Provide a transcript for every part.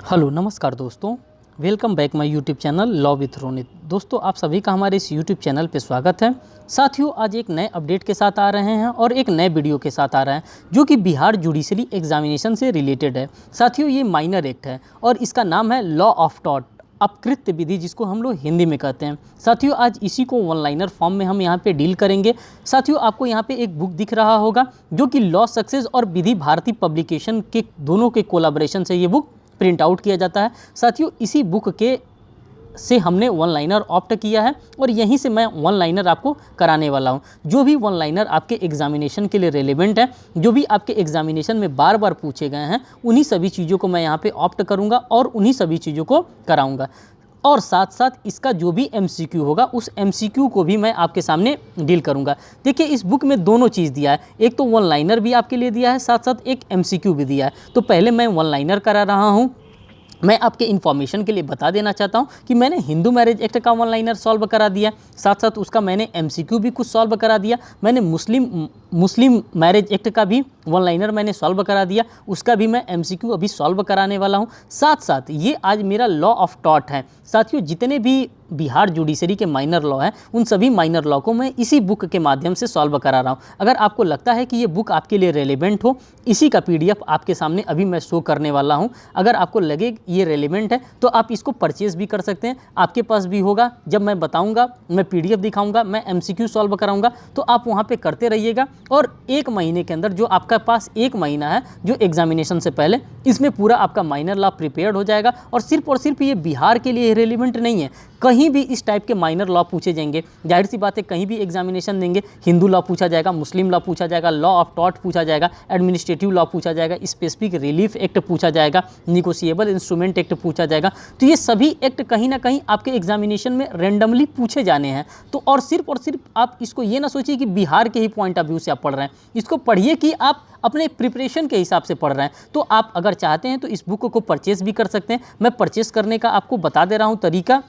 Hello नमस्कार दोस्तों। Welcome back my YouTube channel law with Ronit. दोस्तों आप सभी का हमारे इस यूट्यूब चैनल पे स्वागत है। साथियों आज एक नए अपडेट के साथ आ रहे हैं और एक नए वीडियो के साथ आ रहे हैं जो कि बिहार जुडिशरी एग्जामिनेशन से रिलेटेड है। साथियों ये माइनर एक्ट है और इसका नाम है लॉ ऑफ टॉट, अपकृत्य विधि, जिसको हम लोग हिंदी में कहते हैं। साथियों आज इसी को वन लाइनर फॉर्म में हम यहाँ पे डील करेंगे। साथियों आपको यहाँ पे एक बुक दिख रहा होगा जो कि लॉ सक्सेस और विधि भारती पब्लिकेशन के दोनों के कोलाब्रेशन से ये बुक प्रिंट आउट किया जाता है। साथियों इसी बुक के से हमने वन लाइनर ऑप्ट किया है और यहीं से मैं वन लाइनर आपको कराने वाला हूं। जो भी वन लाइनर आपके एग्जामिनेशन के लिए रेलेवेंट है, जो भी आपके एग्जामिनेशन में बार बार पूछे गए हैं, उन्हीं सभी चीज़ों को मैं यहाँ पे ऑप्ट करूँगा और उन्हीं सभी चीज़ों को कराऊँगा। और साथ साथ इसका जो भी एमसीक्यू होगा उस एमसीक्यू को भी मैं आपके सामने डील करूंगा। देखिए इस बुक में दोनों चीज़ दिया है, एक तो वन लाइनर भी आपके लिए दिया है, साथ साथ एक एमसीक्यू भी दिया है। तो पहले मैं वन लाइनर करा रहा हूं। मैं आपके इन्फॉर्मेशन के लिए बता देना चाहता हूं कि मैंने हिंदू मैरिज एक्ट का वन लाइनर सॉल्व करा दिया, साथ साथ उसका मैंने एमसीक्यू भी कुछ सॉल्व करा दिया। मैंने मुस्लिम मैरिज एक्ट का भी वन लाइनर मैंने सॉल्व करा दिया, उसका भी मैं एमसीक्यू अभी सॉल्व कराने वाला हूं। साथ साथ ये आज मेरा लॉ ऑफ टॉट है। साथियों जितने भी बिहार जुडिशरी के माइनर लॉ हैं उन सभी माइनर लॉ को मैं इसी बुक के माध्यम से सॉल्व करा रहा हूँ। अगर आपको लगता है कि ये बुक आपके लिए रेलेवेंट हो, इसी का पीडीएफ आपके सामने अभी मैं शो करने वाला हूँ। अगर आपको लगे ये रेलेवेंट है तो आप इसको परचेज़ भी कर सकते हैं, आपके पास भी होगा। जब मैं बताऊँगा, मैं पीडीएफ दिखाऊँगा, मैं एमसीक्यू सॉल्व कराऊँगा, तो आप वहाँ पर करते रहिएगा। और एक महीने के अंदर, जो आपका पास एक महीना है जो एग्जामिनेशन से पहले, इसमें पूरा आपका माइनर लॉ प्रिपेयर्ड हो जाएगा। और सिर्फ ये बिहार के लिए रेलेवेंट नहीं है, कहीं भी इस टाइप के माइनर लॉ पूछे जाएंगे। जाहिर सी बात है, कहीं भी एग्जामिनेशन देंगे, हिंदू लॉ पूछा जाएगा, मुस्लिम लॉ पूछा जाएगा, लॉ ऑफ टॉट पूछा जाएगा, एडमिनिस्ट्रेटिव लॉ पूछा जाएगा, स्पेसिफिक रिलीफ एक्ट पूछा जाएगा, निगोशिएबल इंस्ट्रूमेंट एक्ट पूछा जाएगा। तो ये सभी एक्ट कहीं ना कहीं आपके एग्जामिनेशन में रेंडमली पूछे जाने हैं। तो और सिर्फ आप इसको ये ना सोचिए कि बिहार के ही पॉइंट ऑफ व्यू से आप पढ़ रहे हैं, इसको पढ़िए कि आप अपने प्रिपरेशन के हिसाब से पढ़ रहे हैं। तो आप अगर चाहते हैं तो इस बुक को परचेस भी कर सकते हैं। मैं परचेस करने का आपको बता दे रहा हूँ तरीका।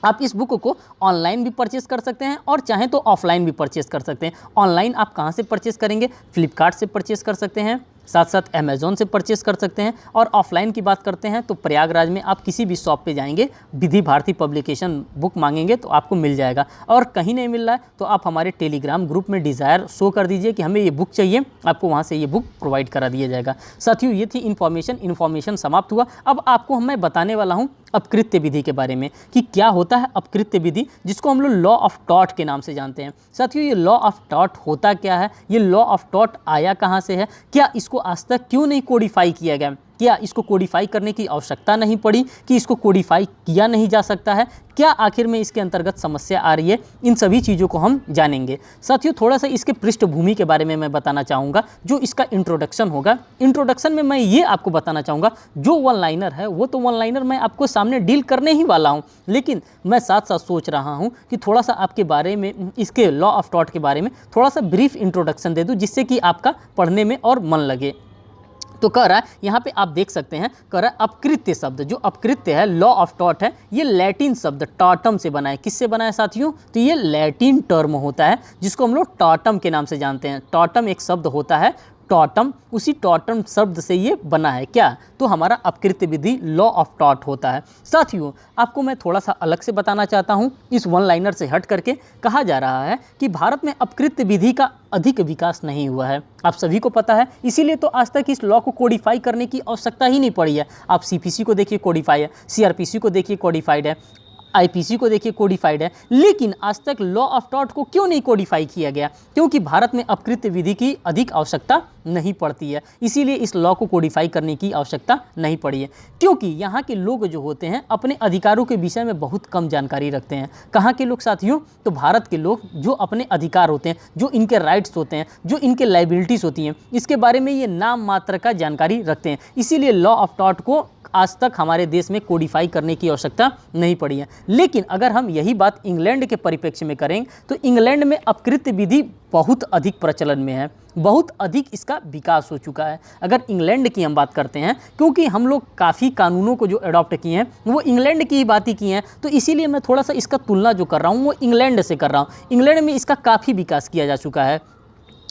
आप इस बुक को ऑनलाइन भी परचेस कर सकते हैं और चाहें तो ऑफलाइन भी परचेस कर सकते हैं। ऑनलाइन आप कहां से परचेस करेंगे? फ्लिपकार्ट से परचेस कर सकते हैं, साथ साथ अमेज़ॉन से परचेस कर सकते हैं। और ऑफलाइन की बात करते हैं तो प्रयागराज में आप किसी भी शॉप पे जाएंगे, विधि भारती पब्लिकेशन बुक मांगेंगे तो आपको मिल जाएगा। और कहीं नहीं मिल रहा है तो आप हमारे टेलीग्राम ग्रुप में डिज़ायर शो कर दीजिए कि हमें ये बुक चाहिए, आपको वहाँ से ये बुक प्रोवाइड करा दिया जाएगा। साथियों ये थी इन्फॉर्मेशन समाप्त हुआ। अब आपको मैं बताने वाला हूँ अपकृत्य विधि के बारे में कि क्या होता है अपकृत्य विधि, जिसको हम लोग लॉ ऑफ टॉट के नाम से जानते हैं। साथियों ये लॉ ऑफ टॉट होता क्या है, ये लॉ ऑफ टॉट आया कहाँ से है, क्या इसको आज तक क्यों नहीं कोडिफाई किया गया, क्या इसको कोडिफाई करने की आवश्यकता नहीं पड़ी, कि इसको कोडिफाई किया नहीं जा सकता है, क्या आखिर में इसके अंतर्गत समस्या आ रही है, इन सभी चीज़ों को हम जानेंगे। साथियों थोड़ा सा इसके पृष्ठभूमि के बारे में मैं बताना चाहूँगा। जो इसका इंट्रोडक्शन होगा, इंट्रोडक्शन में मैं ये आपको बताना चाहूँगा, जो वन लाइनर है वो तो वन लाइनर मैं आपको सामने डील करने ही वाला हूँ, लेकिन मैं साथ साथ सोच रहा हूँ कि थोड़ा सा आपके बारे में, इसके लॉ ऑफ टॉट के बारे में थोड़ा सा ब्रीफ इंट्रोडक्शन दे दूँ, जिससे कि आपका पढ़ने में और मन लगे। तो कह रहा है यहाँ पे आप देख सकते हैं, कह रहा है अपकृत्य शब्द, जो अपकृत्य है, लॉ ऑफ टॉट है, ये लैटिन शब्द टॉटम से बना है। किससे बना है साथियों? तो ये लैटिन टर्म होता है जिसको हम लोग टॉटम के नाम से जानते हैं। टॉटम एक शब्द होता है, टॉटम, उसी टॉटम शब्द से ये बना है। क्या? तो हमारा अपकृत्य विधि लॉ ऑफ टॉट होता है। साथियों आपको मैं थोड़ा सा अलग से बताना चाहता हूँ, इस वन लाइनर से हट करके। कहा जा रहा है कि भारत में अपकृत्य विधि का अधिक विकास नहीं हुआ है, आप सभी को पता है, इसीलिए तो आज तक इस लॉ को कोडिफाई करने की आवश्यकता ही नहीं पड़ी है। आप सीपीसी को देखिए कोडिफाई है, सीआरपीसी को देखिए कोडिफाइड है, आईपीसी को देखिए कोडिफाइड है, लेकिन आज तक लॉ ऑफ टॉट को क्यों नहीं कोडिफाई किया गया? क्योंकि भारत में अपकृत्य विधि की अधिक आवश्यकता नहीं पड़ती है, इसीलिए इस लॉ को कोडिफाई करने की आवश्यकता नहीं पड़ी है। क्योंकि यहाँ के लोग जो होते हैं अपने अधिकारों के विषय में बहुत कम जानकारी रखते हैं। कहाँ के लोग साथियों? तो भारत के लोग, जो अपने अधिकार होते हैं, जो इनके राइट्स होते हैं, जो इनके लाइबिलिटीज़ होती हैं, इसके बारे में ये नाम मात्र का जानकारी रखते हैं। इसीलिए लॉ ऑफ टॉट को आज तक हमारे देश में कोडिफाई करने की आवश्यकता नहीं पड़ी है। लेकिन अगर हम यही बात इंग्लैंड के परिप्रेक्ष्य में करें तो इंग्लैंड में अपकृत्य विधि बहुत अधिक प्रचलन में है, बहुत अधिक इसका विकास हो चुका है। अगर इंग्लैंड की हम बात करते हैं, क्योंकि हम लोग काफ़ी कानूनों को जो अडॉप्ट किए हैं वो इंग्लैंड की ही बात ही की हैं, तो इसीलिए मैं थोड़ा सा इसका तुलना जो कर रहा हूँ वो इंग्लैंड से कर रहा हूँ। इंग्लैंड में इसका काफ़ी विकास किया जा चुका है।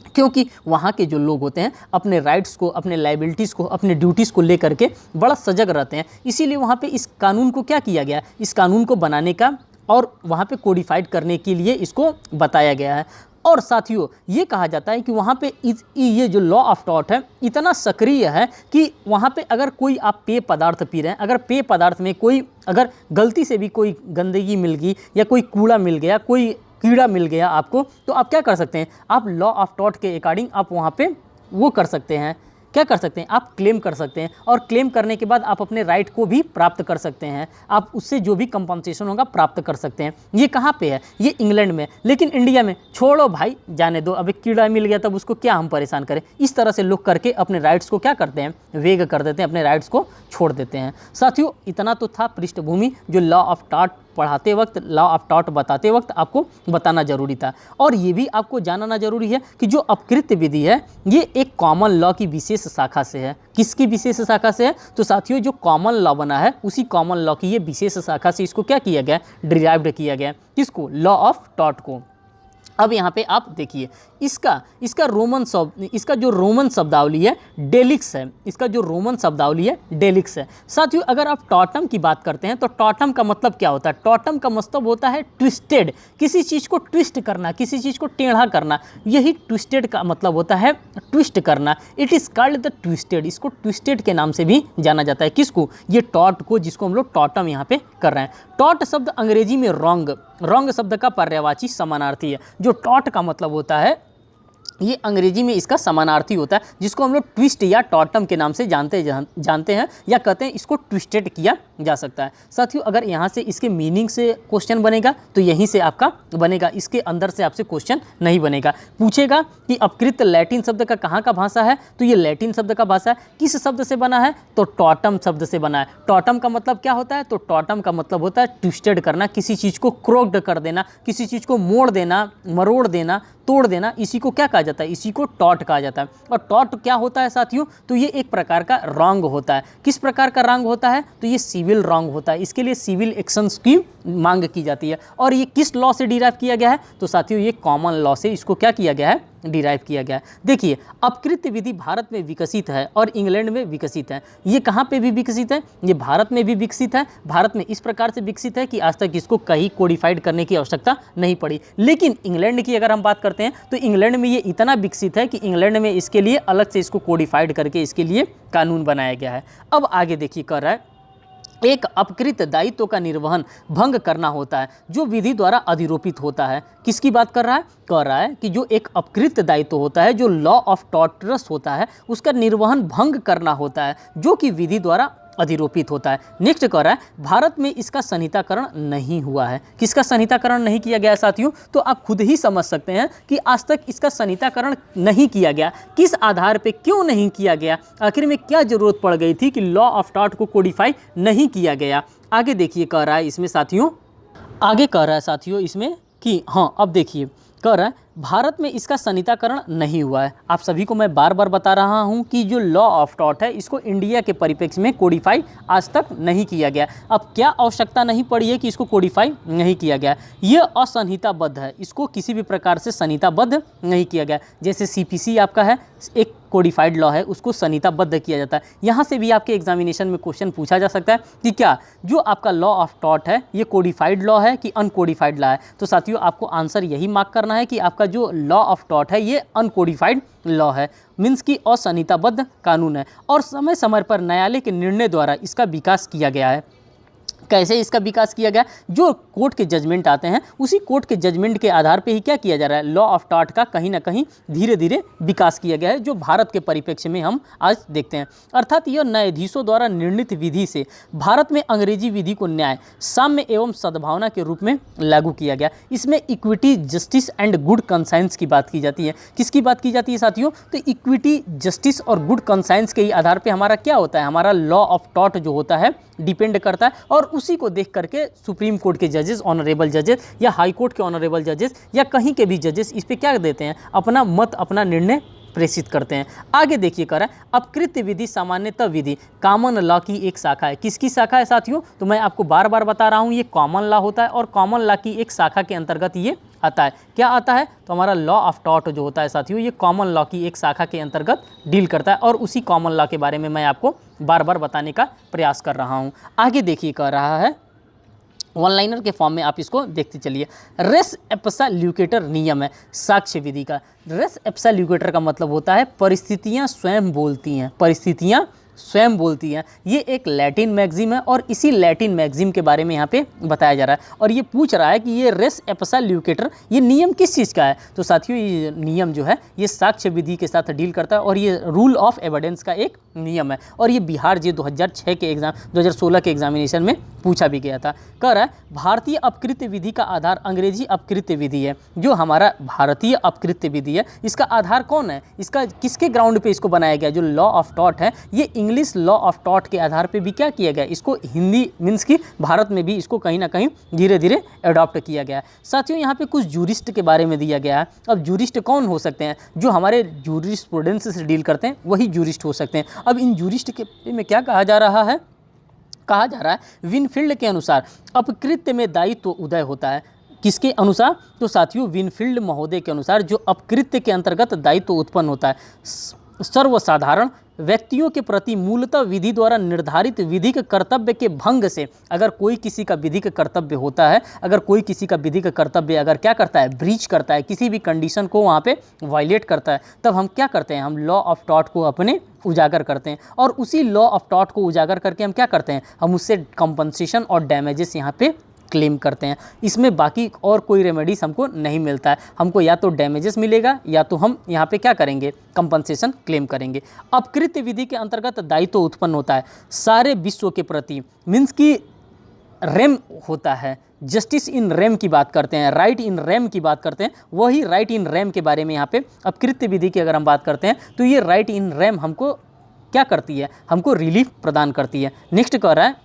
क्योंकि वहाँ के जो लोग होते हैं अपने राइट्स को, अपने लाइबिलिटीज़ को, अपने ड्यूटीज़ को लेकर के बड़ा सजग रहते हैं। इसीलिए वहाँ पे इस कानून को क्या किया गया, इस कानून को बनाने का और वहाँ पे कोडिफाइड करने के लिए इसको बताया गया है। और साथियों ये कहा जाता है कि वहाँ पे ये जो लॉ ऑफ टॉट है इतना सक्रिय है कि वहाँ पे अगर कोई आप पेय पदार्थ पी रहे हैं, अगर पेय पदार्थ में कोई अगर गलती से भी कोई गंदगी मिल गई या कोई कूड़ा मिल गया, कोई कीड़ा मिल गया आपको, तो आप क्या कर सकते हैं, आप लॉ ऑफ टॉट के अकॉर्डिंग आप वहाँ पे वो कर सकते हैं, क्या कर सकते हैं, आप क्लेम कर सकते हैं। और क्लेम करने के बाद आप अपने राइट को भी प्राप्त कर सकते हैं, आप उससे जो भी कंपनसेशन होगा प्राप्त कर सकते हैं। ये कहाँ पे है, ये इंग्लैंड में। लेकिन इंडिया में छोड़ो भाई, जाने दो, अभी कीड़ा मिल गया तब उसको क्या हम परेशान करें। इस तरह से लोग करके अपने राइट्स को क्या करते हैं, वेग कर देते हैं, अपने राइट्स को छोड़ देते हैं। साथियों इतना तो था पृष्ठभूमि जो लॉ ऑफ टॉट पढ़ाते वक्त, लॉ ऑफ टॉट बताते वक्त आपको बताना जरूरी था। और ये भी आपको जानना जरूरी है कि जो अपकृत्य विधि है ये एक कॉमन लॉ की विशेष शाखा से है। किसकी विशेष शाखा से है, तो साथियों जो कॉमन लॉ बना है उसी कॉमन लॉ की ये विशेष शाखा से इसको क्या किया गया, डिराइव्ड किया गया। किसको, लॉ ऑफ टॉट को। अब यहाँ पे आप देखिए इसका रोमन शब्द, इसका जो रोमन शब्दावली है डेलिक्स है, इसका जो रोमन शब्दावली है डेलिक्स है। साथियों अगर आप टॉटम की बात करते हैं तो टॉटम का मतलब क्या होता है, टॉटम का मतलब होता है ट्विस्टेड, किसी चीज़ को ट्विस्ट करना, किसी चीज़ को टेढ़ा करना, यही ट्विस्टेड का मतलब होता है, ट्विस्ट करना। It is called the twisted, इसको ट्विस्टेड के नाम से भी जाना जाता है। किसको, ये टॉट को, जिसको हम लोग टॉटम यहाँ पे कर रहे हैं। टॉट शब्द अंग्रेजी में रॉन्ग शब्द का पर्यायवाची समानार्थी है। जो टॉट का मतलब होता है ये अंग्रेजी में इसका समानार्थी होता है, जिसको हम लोग ट्विस्ट या टॉटम के नाम से जानते हैं या कहते हैं इसको ट्विस्टेड किया जा सकता है। साथियों अगर यहाँ से इसके मीनिंग से क्वेश्चन बनेगा तो यहीं से आपका बनेगा, इसके अंदर से आपसे क्वेश्चन नहीं बनेगा। पूछेगा कि अपकृत लैटिन शब्द का कहाँ का भाषा है, तो ये लैटिन शब्द का भाषा है। किस शब्द से बना है, तो टॉटम शब्द से बना है। टॉटम का मतलब क्या होता है, तो टॉटम का मतलब होता है ट्विस्टेड करना, किसी चीज़ को क्रोक्ड कर देना, किसी चीज़ को मोड़ देना, मरोड़ देना, तोड़ देना, इसी को क्या कहा जाता है, इसी को टॉट कहा जाता है। और टॉट क्या होता है साथियों, तो ये एक प्रकार का रॉन्ग होता है। किस प्रकार का रॉन्ग होता है, तो ये सिविल रॉन्ग होता है। इसके लिए सिविल एक्शंस की मांग की जाती है। और ये किस लॉ से डिराइव किया गया है, तो साथियों ये कॉमन लॉ से इसको क्या किया गया है, डिराइव किया गया है। देखिए अपकृत्य विधि भारत में विकसित है और इंग्लैंड में विकसित है। ये कहाँ पे भी विकसित है, ये भारत में भी विकसित है। भारत में इस प्रकार से विकसित है कि आज तक इसको कहीं कोडिफाइड करने की आवश्यकता नहीं पड़ी। लेकिन इंग्लैंड की अगर हम बात करते हैं तो इंग्लैंड में ये इतना विकसित है कि इंग्लैंड में इसके लिए अलग से इसको कोडिफाइड करके इसके लिए कानून बनाया गया है। अब आगे देखिए कर रहा है, एक अपकृत दायित्व का निर्वहन भंग करना होता है जो विधि द्वारा अधिरोपित होता है। किसकी बात कर रहा है, कह रहा है कि जो एक अपकृत दायित्व होता है, जो लॉ ऑफ टॉर्चरस होता है, उसका निर्वहन भंग करना होता है जो कि विधि द्वारा अधिरोपित होता है। नेक्स्ट कह रहा है भारत में इसका संहिताकरण नहीं हुआ है। किसका संहिताकरण नहीं किया गया है साथियों, तो आप खुद ही समझ सकते हैं कि आज तक इसका संहिताकरण नहीं किया गया। किस आधार पे, क्यों नहीं किया गया, आखिर में क्या जरूरत पड़ गई थी कि लॉ ऑफ टॉट को कोडिफाई नहीं किया गया। आगे देखिए कह रहा है इसमें साथियों, आगे कह रहा है साथियों इसमें कि हाँ अब देखिए कह रहा है भारत में इसका संहिताकरण नहीं हुआ है। आप सभी को मैं बार बार बता रहा हूं कि जो लॉ ऑफ टॉट है इसको इंडिया के परिप्रेक्ष्य में कोडिफाई आज तक नहीं किया गया। अब क्या आवश्यकता नहीं पड़ी है कि इसको कोडिफाई नहीं किया गया, ये असंहिताबद्ध है, इसको किसी भी प्रकार से संहिताबद्ध नहीं किया गया। जैसे सीपीसी आपका है, एक कोडिफाइड लॉ है, उसको संहिताबद्ध किया जाता है। यहाँ से भी आपके एग्जामिनेशन में क्वेश्चन पूछा जा सकता है कि क्या जो आपका लॉ ऑफ टॉट है ये कोडिफाइड लॉ है कि अनकोडिफाइड लॉ है। तो साथियों आपको आंसर यही मार्क करना है कि आपका जो लॉ ऑफ टॉट है ये अनकोडिफाइड लॉ है, मीन्स की असंहिताबद्ध कानून है। और समय समय पर न्यायालय के निर्णय द्वारा इसका विकास किया गया है। कैसे इसका विकास किया गया, जो कोर्ट के जजमेंट आते हैं उसी कोर्ट के जजमेंट के आधार पे ही क्या किया जा रहा है, लॉ ऑफ टॉट का कहीं ना कहीं धीरे धीरे विकास किया गया है, जो भारत के परिप्रेक्ष्य में हम आज देखते हैं। अर्थात यह न्यायाधीशों द्वारा निर्णित विधि से भारत में अंग्रेजी विधि को न्याय, साम्य एवं सद्भावना के रूप में लागू किया गया। इसमें equity, justice and good conscience की बात की जाती है। किसकी बात की जाती है साथियों, तो इक्विटी, जस्टिस और गुड कंसाइंस के ही आधार पर हमारा क्या होता है, हमारा लॉ ऑफ टॉट जो होता है डिपेंड करता है। और उसी को देख करके सुप्रीम कोर्ट के जजेस, ऑनरेबल जजेस या हाई कोर्ट के ऑनरेबल जजेस या कहीं के भी जजेस इस पे क्या देते हैं, अपना मत, अपना निर्णय प्रेषित करते हैं। आगे देखिए कह रहा है अपकृत्य विधि सामान्यतः विधि कॉमन लॉ की एक शाखा है। किसकी शाखा है साथियों? तो मैं आपको बार बार बता रहा हूँ ये कॉमन लॉ होता है और कॉमन लॉ की एक शाखा के अंतर्गत ये आता है। क्या आता है? तो हमारा लॉ ऑफ टॉट जो होता है साथियों ये कॉमन लॉ की एक शाखा के अंतर्गत डील करता है और उसी कॉमन लॉ के बारे में मैं आपको बार बार बताने का प्रयास कर रहा हूँ। आगे देखिए कह रहा है वन लाइनर के फॉर्म में आप इसको देखते चलिए। रेस एब्सोल्यूटर नियम है साक्ष्य विधि का। रेस एब्सोल्यूटर का मतलब होता है परिस्थितियां स्वयं बोलती हैं, परिस्थितियां स्वयं बोलती हैं। ये एक लैटिन मैगजीम है और इसी लैटिन मैगजीम के बारे में यहाँ पे बताया जा रहा है और ये पूछ रहा है कि ये रेस एब्सोल्यूटर ये नियम किस चीज़ का है? तो साथियों ये नियम जो है ये साक्ष्य विधि के साथ डील करता है और ये रूल ऑफ एविडेंस का एक नियम है और ये बिहार जे 2006 के 2016 के एग्जामिनेशन में पूछा भी गया था। कह रहा है भारतीय अपकृत्य विधि का आधार अंग्रेजी अपकृत्य विधि है। जो हमारा भारतीय अपकृत्य विधि है इसका आधार कौन है? इसका किसके ग्राउंड पे इसको बनाया गया? जो लॉ ऑफ टॉट है ये इंग्लिश लॉ ऑफ टॉट के आधार पे भी क्या किया गया? इसको हिंदी मीन्स की भारत में भी इसको कहीं ना कहीं धीरे धीरे अडॉप्ट किया गया है। साथियों यहाँ पे कुछ जूरिस्ट के बारे में दिया गया है। अब जूरिस्ट कौन हो सकते हैं? जो हमारे जूरिस्प्रूडेंस से डील करते हैं वही जूरिस्ट हो सकते हैं। अब इन जूरिस्ट के में क्या कहा जा रहा है? कहा जा रहा है विनफील्ड के अनुसार अपकृत्य में दायित्व उदय होता है। किसके अनुसार? तो साथियों विनफील्ड महोदय के अनुसार जो अपकृत्य के अंतर्गत दायित्व उत्पन्न होता है सर्वसाधारण व्यक्तियों के प्रति मूलतः विधि द्वारा निर्धारित विधिक कर्तव्य के भंग से, अगर कोई किसी का विधिक कर्तव्य होता है, अगर कोई किसी का विधिक कर्तव्य अगर क्या करता है? ब्रीच करता है, किसी भी कंडीशन को वहाँ पे वायलेट करता है, तब हम क्या करते हैं? हम लॉ ऑफ टॉट को अपने उजागर करते हैं और उसी लॉ ऑफ टॉट को उजागर करके हम क्या करते हैं? हम उससे कंपनसेशन और डैमेजेस यहाँ पे क्लेम करते हैं। इसमें बाकी और कोई रेमेडीज हमको नहीं मिलता है। हमको या तो डैमेजेस मिलेगा या तो हम यहाँ पे क्या करेंगे? कंपनसेशन क्लेम करेंगे। अपकृत्य विधि के अंतर्गत दायित्व उत्पन्न होता है सारे विश्व के प्रति, मीन्स की रेम होता है, जस्टिस इन रेम की बात करते हैं, राइट इन रेम की बात करते हैं, वही राइट इन रेम के बारे में यहाँ पे अपकृत्य विधि की अगर हम बात करते हैं तो ये राइट इन रेम हमको क्या करती है? हमको रिलीफ प्रदान करती है। नेक्स्ट कह रहा है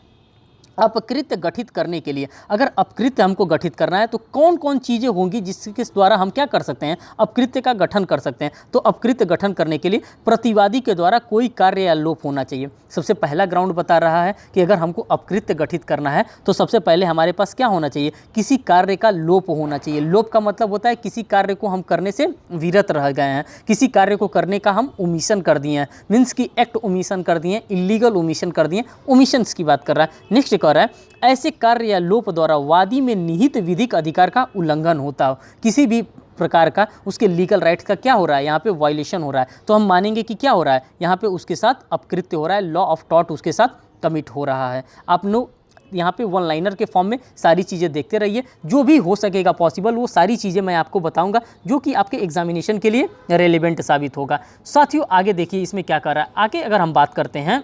अपकृत्य गठित करने के लिए, अगर अपकृत्य हमको गठित करना है तो कौन कौन चीज़ें होंगी जिसके द्वारा हम क्या कर सकते हैं? अपकृत्य का गठन कर सकते हैं। तो अपकृत्य गठन करने के लिए प्रतिवादी के द्वारा कोई कार्य या लोप होना चाहिए। सबसे पहला ग्राउंड बता रहा है कि अगर हमको अपकृत्य गठित करना है तो सबसे पहले हमारे पास क्या होना चाहिए? किसी कार्य का लोप होना चाहिए। लोप का मतलब होता है किसी कार्य को हम करने से विरत रह गए हैं, किसी कार्य को करने का हम ओमिशन कर दिए हैं, मीन्स की एक्ट ओमिशन कर दिए, इलीगल ओमिशन कर दिए, ओमिशंस की बात कर रहा है। नेक्स्ट कह रहा है ऐसे कार्य या लोप द्वारा वादी में निहित विधिक अधिकार का उल्लंघन होता हो, किसी भी प्रकार का उसके लीगल राइट्स का क्या हो रहा है? यहाँ पे वायलेशन हो रहा है, तो हम मानेंगे कि क्या हो रहा है? यहाँ पे उसके साथ अपकृत्य हो रहा है, लॉ ऑफ टॉट उसके साथ कमिट हो रहा है। आप लोग यहाँ पे वन लाइनर के फॉर्म में सारी चीज़ें देखते रहिए, जो भी हो सकेगा पॉसिबल वो सारी चीज़ें मैं आपको बताऊंगा जो कि आपके एग्जामिनेशन के लिए रेलिवेंट साबित होगा। साथियों आगे देखिए इसमें क्या कर रहा है। आगे अगर हम बात करते हैं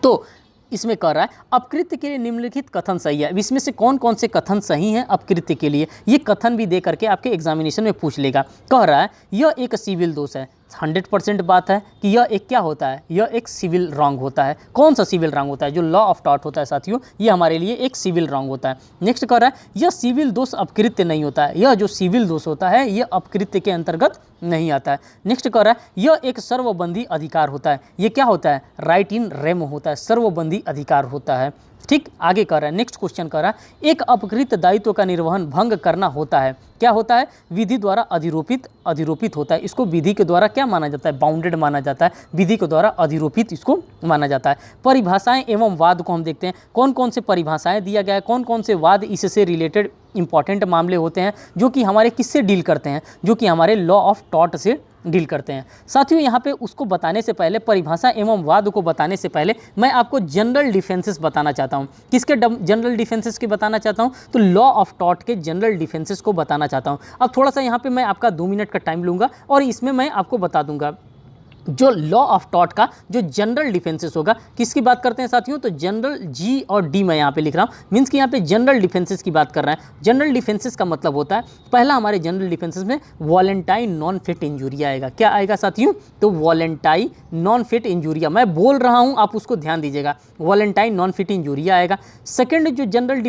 तो इसमें कह रहा है अपकृत्य के लिए निम्नलिखित कथन सही है। अब इसमें से कौन कौन से कथन सही हैं अपकृत्य के लिए, ये कथन भी दे करके आपके एग्जामिनेशन में पूछ लेगा। कह रहा है यह एक सिविल दोष है। 100% बात है कि यह एक क्या होता है? यह एक सिविल रॉन्ग होता है। कौन सा सिविल रॉन्ग होता है? जो लॉ ऑफ टॉट होता है साथियों ये हमारे लिए एक सिविल रॉन्ग होता है। नेक्स्ट कह रहा है यह सिविल दोष अपकृत्य नहीं होता है। यह जो सिविल दोष होता है यह अपकृत्य के अंतर्गत नहीं आता है। नेक्स्ट कह रहा है यह एक सर्वबंधी अधिकार होता है। ये क्या होता है? राइट इन रेम होता है, सर्वबंधी अधिकार होता है। ठीक, आगे कह रहा है नेक्स्ट क्वेश्चन कह रहा है एक अपकृत दायित्व का निर्वहन भंग करना होता है। क्या होता है? विधि द्वारा अधिरोपित होता है। इसको विधि के द्वारा क्या माना जाता है? बाउंडेड माना जाता है, विधि के द्वारा अधिरोपित इसको माना जाता है। परिभाषाएं एवं वाद को हम देखते हैं, कौन कौन से परिभाषाएं दिया गया है, कौन कौन से वाद इससे रिलेटेड इंपॉर्टेंट मामले होते हैं जो कि हमारे किससे डील करते हैं? जो कि हमारे लॉ ऑफ टॉट से डील करते हैं। साथियों यहाँ पे उसको बताने से पहले, परिभाषा एवं वाद को बताने से पहले मैं आपको जनरल डिफेंसेस बताना चाहता हूँ। किसके जनरल डिफेंसेस के बताना चाहता हूँ? तो लॉ ऑफ टॉट के जनरल डिफेंसेस को बताना चाहता हूँ। अब थोड़ा सा यहाँ पे मैं आपका 2 मिनट का टाइम लूँगा और इसमें मैं आपको बता दूँगा जो लॉ ऑफ टॉट का जो जनरल डिफेंसेस होगा। किसकी बात करते हैं साथियों? तो जनरल जी और डी मैं यहाँ पे लिख रहा हूँ, मीन्स कि यहाँ पे जनरल डिफेंसेस की बात कर रहे हैं। जनरल डिफेंसेस का मतलब होता है, पहला हमारे जनरल डिफेंसेस में वॉलेंटाइन नॉन फिट इंजूरिया आएगा। क्या आएगा साथियों? तो वॉलेंटाइन नॉन फिट इंजूरिया, मैं बोल रहा हूँ आप उसको ध्यान दीजिएगा, वॉलेंटाइन नॉन फिट इंजूरिया आएगा। सेकेंड जो जनरल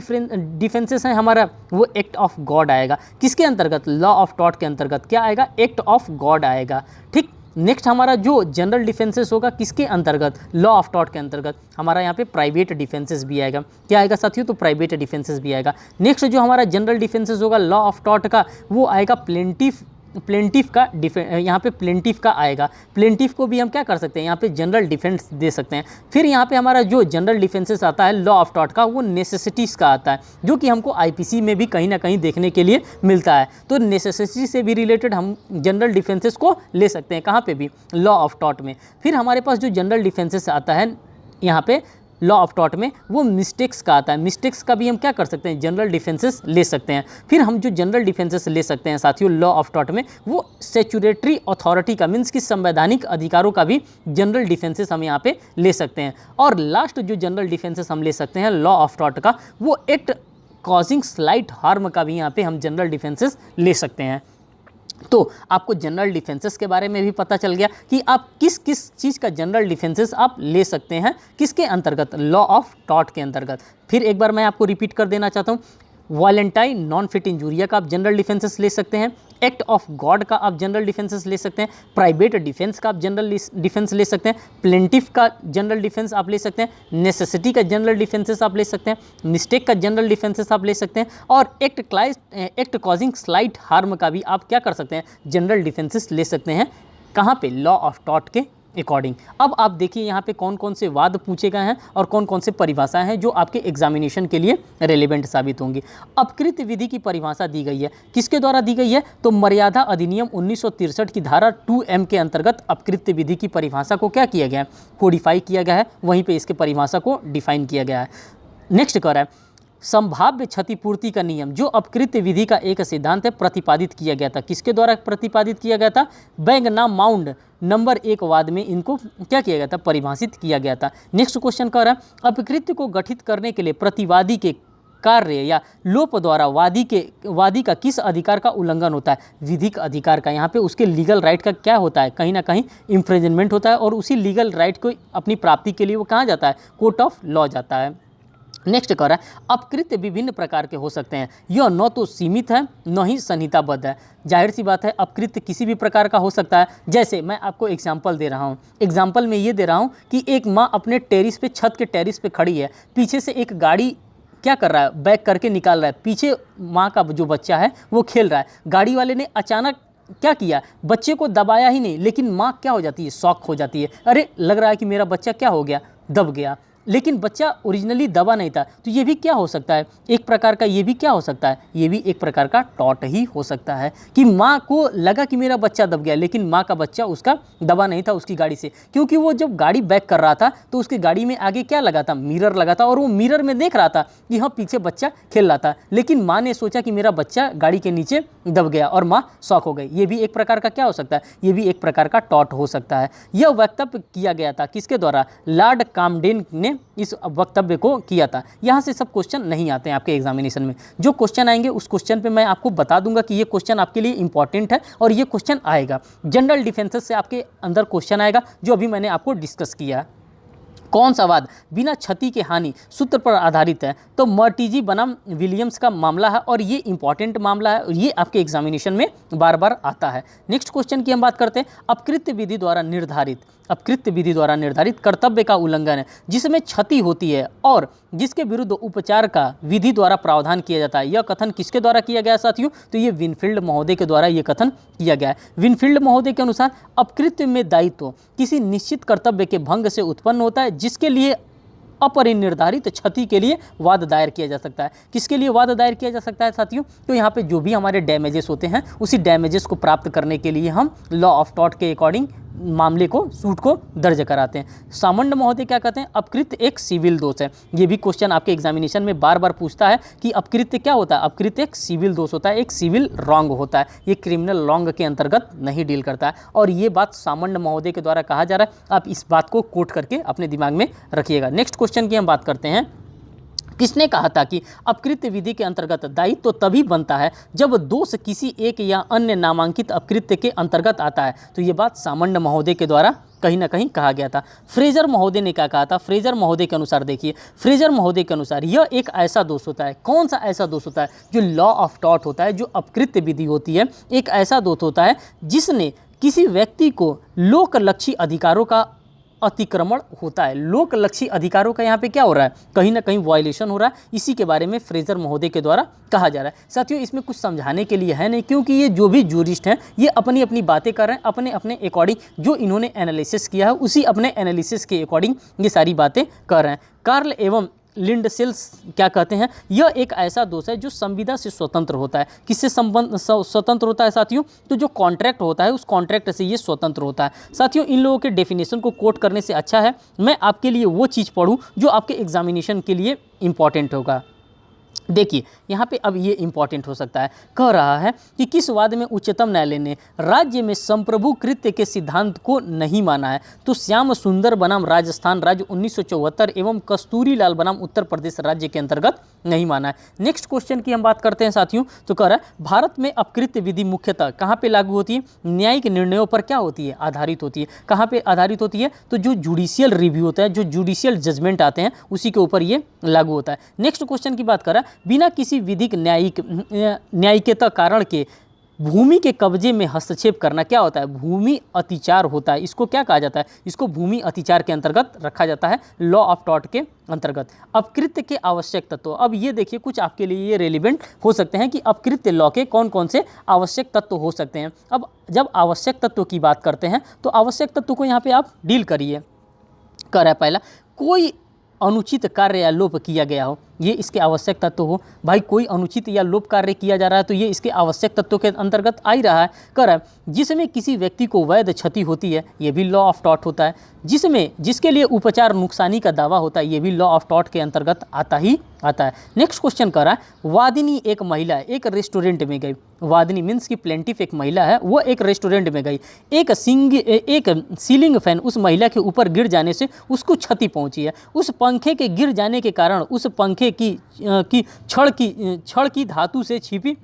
डिफेंसेस है हमारा वो एक्ट ऑफ गॉड आएगा। किसके अंतर्गत? लॉ ऑफ टॉट के अंतर्गत क्या आएगा? एक्ट ऑफ गॉड आएगा। ठीक, नेक्स्ट हमारा जो जनरल डिफेंसेस होगा किसके अंतर्गत, लॉ ऑफ टॉर्ट के अंतर्गत, हमारा यहाँ पे प्राइवेट डिफेंसेस भी आएगा। क्या आएगा साथियों, तो प्राइवेट डिफेंसेस भी आएगा। नेक्स्ट जो हमारा जनरल डिफेंसेस होगा लॉ ऑफ टॉर्ट का, वो आएगा प्लेंटिफ का यहाँ पे प्लेंटिफ का आएगा। प्लेंटिफ को भी हम क्या कर सकते हैं, यहाँ पे जनरल डिफेंस दे सकते हैं। फिर यहाँ पे हमारा जो जनरल डिफेंसेस आता है लॉ ऑफ टॉर्ट का, वो नेसेसिटीज़ का आता है, जो कि हमको आईपीसी में भी कहीं ना कहीं देखने के लिए मिलता है। तो नेसेसिटी से भी रिलेटेड हम जनरल डिफेंसेस को ले सकते हैं, कहाँ पे भी, लॉ ऑफ टॉर्ट में। फिर हमारे पास जो जनरल डिफेंसेस आता है यहाँ पे लॉ ऑफ टॉर्ट में, वो मिस्टेक्स का आता है। मिस्टेक्स का भी हम क्या कर सकते हैं, जनरल डिफेंसेस ले सकते हैं। फिर हम जो जनरल डिफेंसेस ले सकते हैं साथियों लॉ ऑफ टॉर्ट में, वो स्टैट्यूटरी अथॉरिटी का, मीन्स कि संवैधानिक अधिकारों का भी जनरल डिफेंसेस हम यहाँ पे ले सकते हैं। और लास्ट जो जनरल डिफेंसेस हम ले सकते हैं लॉ ऑफ टॉर्ट का, वो एक्ट कॉजिंग स्लाइट हार्म का भी यहाँ पे हम जनरल डिफेंसेस ले सकते हैं। तो आपको जनरल डिफेंसेस के बारे में भी पता चल गया कि आप किस किस चीज़ का जनरल डिफेंसेस आप ले सकते हैं, किसके अंतर्गत, लॉ ऑफ टॉर्ट के अंतर्गत। फिर एक बार मैं आपको रिपीट कर देना चाहता हूँ, वॉलेंटाइन नॉन फिट इंजूरिया का आप जनरल डिफेंसेस ले सकते हैं, एक्ट ऑफ गॉड का आप जनरल डिफेंसेस ले सकते हैं, प्राइवेट डिफेंस का आप जनरल डिफेंस ले सकते हैं, प्लेंटिफ का जनरल डिफेंस आप ले सकते हैं, नेसेसिटी का जनरल डिफेंसेस आप ले सकते हैं, मिस्टेक का जनरल डिफेंसेस आप ले सकते हैं, और एक्ट कॉजिंग स्लाइट हार्म का भी आप क्या कर सकते हैं, जनरल डिफेंसेस ले सकते हैं। कहाँ पे, लॉ ऑफ टॉर्ट के अकॉर्डिंग। अब आप देखिए यहाँ पे कौन कौन से वाद पूछे गए हैं और कौन कौन से परिभाषाएं हैं जो आपके एग्जामिनेशन के लिए रेलेवेंट साबित होंगी। अपकृत विधि की परिभाषा दी गई है, किसके द्वारा दी गई है, तो मर्यादा अधिनियम 1963 की धारा 2M के अंतर्गत अपकृत विधि की परिभाषा को क्या किया गया है, कोडिफाई किया गया है, वहीं पर इसके परिभाषा को डिफाइन किया गया है। नेक्स्ट कर रहा है संभाव्य क्षतिपूर्ति का नियम, जो अपकृत विधि का एक सिद्धांत है, प्रतिपादित किया गया था, किसके द्वारा प्रतिपादित किया गया था, बैंगना माउंड नंबर 1 वाद में इनको क्या किया गया था, परिभाषित किया गया था। नेक्स्ट क्वेश्चन कह रहा है अपकृत्य को गठित करने के लिए प्रतिवादी के कार्य या लोप द्वारा वादी का किस अधिकार का उल्लंघन होता है, विधिक अधिकार का। यहाँ पे उसके लीगल राइट का क्या होता है, कहीं ना कहीं इंफ्रिंजमेंट होता है, और उसी लीगल राइट को अपनी प्राप्ति के लिए वो कहाँ जाता है, कोर्ट ऑफ लॉ जाता है। नेक्स्ट कह रहा है अपकृत्य विभिन्न प्रकार के हो सकते हैं, यह न तो सीमित है न ही संहिताबद्ध है। जाहिर सी बात है अपकृत्य किसी भी प्रकार का हो सकता है। जैसे मैं आपको एग्जांपल दे रहा हूँ, एग्जांपल में ये दे रहा हूँ कि एक माँ अपने टेरिस पे, छत के टेरिस पे खड़ी है, पीछे से एक गाड़ी क्या कर रहा है, बैक करके निकाल रहा है, पीछे माँ का जो बच्चा है वो खेल रहा है। गाड़ी वाले ने अचानक क्या किया, बच्चे को दबाया ही नहीं, लेकिन माँ क्या हो जाती है, शॉक हो जाती है, अरे लग रहा है कि मेरा बच्चा क्या हो गया, दब गया, लेकिन बच्चा ओरिजिनली दबा नहीं था। तो ये भी क्या हो सकता है, एक प्रकार का, ये भी क्या हो सकता है, ये भी एक प्रकार का टॉर्ट ही हो सकता है कि माँ को लगा कि मेरा बच्चा दब गया, लेकिन माँ का बच्चा उसका दबा नहीं था उसकी गाड़ी से, क्योंकि वो जब गाड़ी बैक कर रहा था तो उसकी गाड़ी में आगे क्या लगा था, मिरर लगा था, और वो मिरर में देख रहा था कि हाँ पीछे बच्चा खेल रहा था, लेकिन माँ ने सोचा कि मेरा बच्चा गाड़ी के नीचे दब गया और माँ शॉक हो गई। ये भी एक प्रकार का क्या हो सकता है, ये भी एक प्रकार का टॉर्ट हो सकता है। यह वक्तव्य किया गया था किसके द्वारा, लॉर्ड कामडेन ने इस वक्तव्य को किया था। यहाँ से सब क्वेश्चन नहीं आते हैं आपके एग्जामिनेशन में, जो क्वेश्चन आएंगे उस क्वेश्चन पे मैं आपको बता दूंगा कि ये क्वेश्चन आपके लिए इंपॉर्टेंट है और ये क्वेश्चन आएगा। जनरल डिफेंसेस से आपके अंदर क्वेश्चन आएगा जो अभी मैंने आपको डिस्कस किया। कौन सा वाद बिना क्षति के हानि सूत्र पर आधारित है, तो मर्टिजी बनाम विलियम्स का मामला है और ये इंपॉर्टेंट मामला है और ये आपके एग्जामिनेशन में बार बार आता है। नेक्स्ट क्वेश्चन की हम बात करते हैं अपकृत्य विधि द्वारा निर्धारित, अपकृत्य विधि द्वारा निर्धारित कर्तव्य का उल्लंघन है जिसमें क्षति होती है और जिसके विरुद्ध उपचार का विधि द्वारा प्रावधान किया जाता है। यह कथन किसके द्वारा किया गया साथियों, तो ये विनफील्ड महोदय के द्वारा यह कथन किया गया है। विनफील्ड महोदय के अनुसार अपकृत्य में दायित्व किसी निश्चित कर्तव्य के भंग से उत्पन्न होता है जिसके लिए अपरिनिर्धारित क्षति के लिए वाद दायर किया जा सकता है। किसके लिए वाद दायर किया जा सकता है साथियों, तो यहाँ पे जो भी हमारे डैमेजेस होते हैं उसी डैमेजेस को प्राप्त करने के लिए हम लॉ ऑफ टॉर्ट के अकॉर्डिंग मामले को, सूट को दर्ज कराते हैं। सामंत महोदय क्या कहते हैं, अपकृत्य एक सिविल दोष है। ये भी क्वेश्चन आपके एग्जामिनेशन में बार बार पूछता है कि अपकृत्य क्या होता है, अपकृत्य एक सिविल दोष होता है, एक सिविल रॉन्ग होता है, ये क्रिमिनल रॉन्ग के अंतर्गत नहीं डील करता है। और ये बात सामंत महोदय के द्वारा कहा जा रहा है, आप इस बात को कोट करके अपने दिमाग में रखिएगा। नेक्स्ट क्वेश्चन की हम बात करते हैं, किसने कहा था कि अपकृत्य विधि के अंतर्गत दायित्व तो तभी बनता है जब दोष किसी एक या अन्य नामांकित अपकृत्य के अंतर्गत आता है। तो ये बात सामंत महोदय के द्वारा कहीं ना कहीं कहा गया था। फ्रेजर महोदय ने क्या कहा था, फ्रेजर महोदय के अनुसार देखिए, फ्रेजर महोदय के अनुसार यह एक ऐसा दोष होता है, कौन सा ऐसा दोष होता है, जो लॉ ऑफ टॉर्ट होता है, जो अपकृत्य विधि होती है, एक ऐसा दोष होता है जिसने किसी व्यक्ति को लोकलक्षी अधिकारों का अतिक्रमण होता है। लोकलक्षी अधिकारों का यहाँ पे क्या हो रहा है, कहीं ना कहीं वायलेशन हो रहा है। इसी के बारे में फ्रेजर महोदय के द्वारा कहा जा रहा है। साथियों, इसमें कुछ समझाने के लिए है नहीं, क्योंकि ये जो भी जूरिस्ट हैं ये अपनी अपनी बातें कर रहे हैं, अपने अपने अकॉर्डिंग जो इन्होंने एनालिसिस किया है उसी अपने एनालिसिस के अकॉर्डिंग ये सारी बातें कर रहे हैं। कार्ल एवं लिंडसेल्स क्या कहते हैं, यह एक ऐसा दोष है जो संविदा से स्वतंत्र होता है। किससे संबंध स्वतंत्र होता है साथियों, तो जो कॉन्ट्रैक्ट होता है उस कॉन्ट्रैक्ट से ये स्वतंत्र होता है। साथियों, इन लोगों के डेफिनेशन को कोट करने से अच्छा है मैं आपके लिए वो चीज़ पढ़ूं जो आपके एग्जामिनेशन के लिए इंपॉर्टेंट होगा। देखिए यहाँ पे अब ये इंपॉर्टेंट हो सकता है। कह रहा है कि किस वाद में उच्चतम न्यायालय ने राज्य में संप्रभु कृत्य के सिद्धांत को नहीं माना है, तो श्याम सुंदर बनाम राजस्थान राज्य 1974 एवं कस्तूरी लाल बनाम उत्तर प्रदेश राज्य के अंतर्गत नहीं माना है। नेक्स्ट क्वेश्चन की हम बात करते हैं साथियों, तो कह रहा है भारत में अपकृत्य विधि मुख्यतः कहाँ पे लागू होती है, न्यायिक निर्णयों पर क्या होती है, आधारित होती है। कहाँ पे आधारित होती है, तो जो जुडिशियल रिव्यू होता है, जो जुडिशियल जजमेंट आते हैं उसी के ऊपर ये लागू होता है। नेक्स्ट क्वेश्चन की बात कर रहा है बिना किसी विधिक न्यायिकता कारण के भूमि के कब्जे में हस्तक्षेप करना क्या होता है, भूमि अतिचार होता है। इसको क्या कहा जाता है, इसको भूमि अतिचार के अंतर्गत रखा जाता है, लॉ ऑफ टॉर्ट के अंतर्गत। अपकृत्य के आवश्यक तत्व, अब ये देखिए कुछ आपके लिए ये रेलिवेंट हो सकते हैं कि अपकृत्य लॉ के कौन कौन से आवश्यक तत्व हो सकते हैं। अब जब आवश्यक तत्व की बात करते हैं तो आवश्यक तत्व को यहाँ पे आप डील करिए। कर है पहला, कोई अनुचित कार्य या लोप किया गया हो, ये इसके आवश्यक तत्व हो। भाई कोई अनुचित या लोप कार्य किया जा रहा है तो ये इसके आवश्यक तत्वों के अंतर्गत आ ही रहा है। कर जिसमें किसी व्यक्ति को वैध क्षति होती है, ये भी लॉ ऑफ टॉर्ट होता है। जिसके लिए उपचार नुकसानी का दावा होता है, ये भी लॉ ऑफ टॉर्ट के अंतर्गत आता है। नेक्स्ट क्वेश्चन कर रहा है वादिनी एक महिला एक रेस्टोरेंट में गई। वादिनी मीन्स की प्लेंटिफ एक महिला है, वो एक रेस्टोरेंट में गई। एक सीलिंग फैन उस महिला के ऊपर गिर जाने से उसको क्षति पहुंची है। उस पंखे के गिर जाने के कारण उस पंखे की छड़ की धातु से छिपी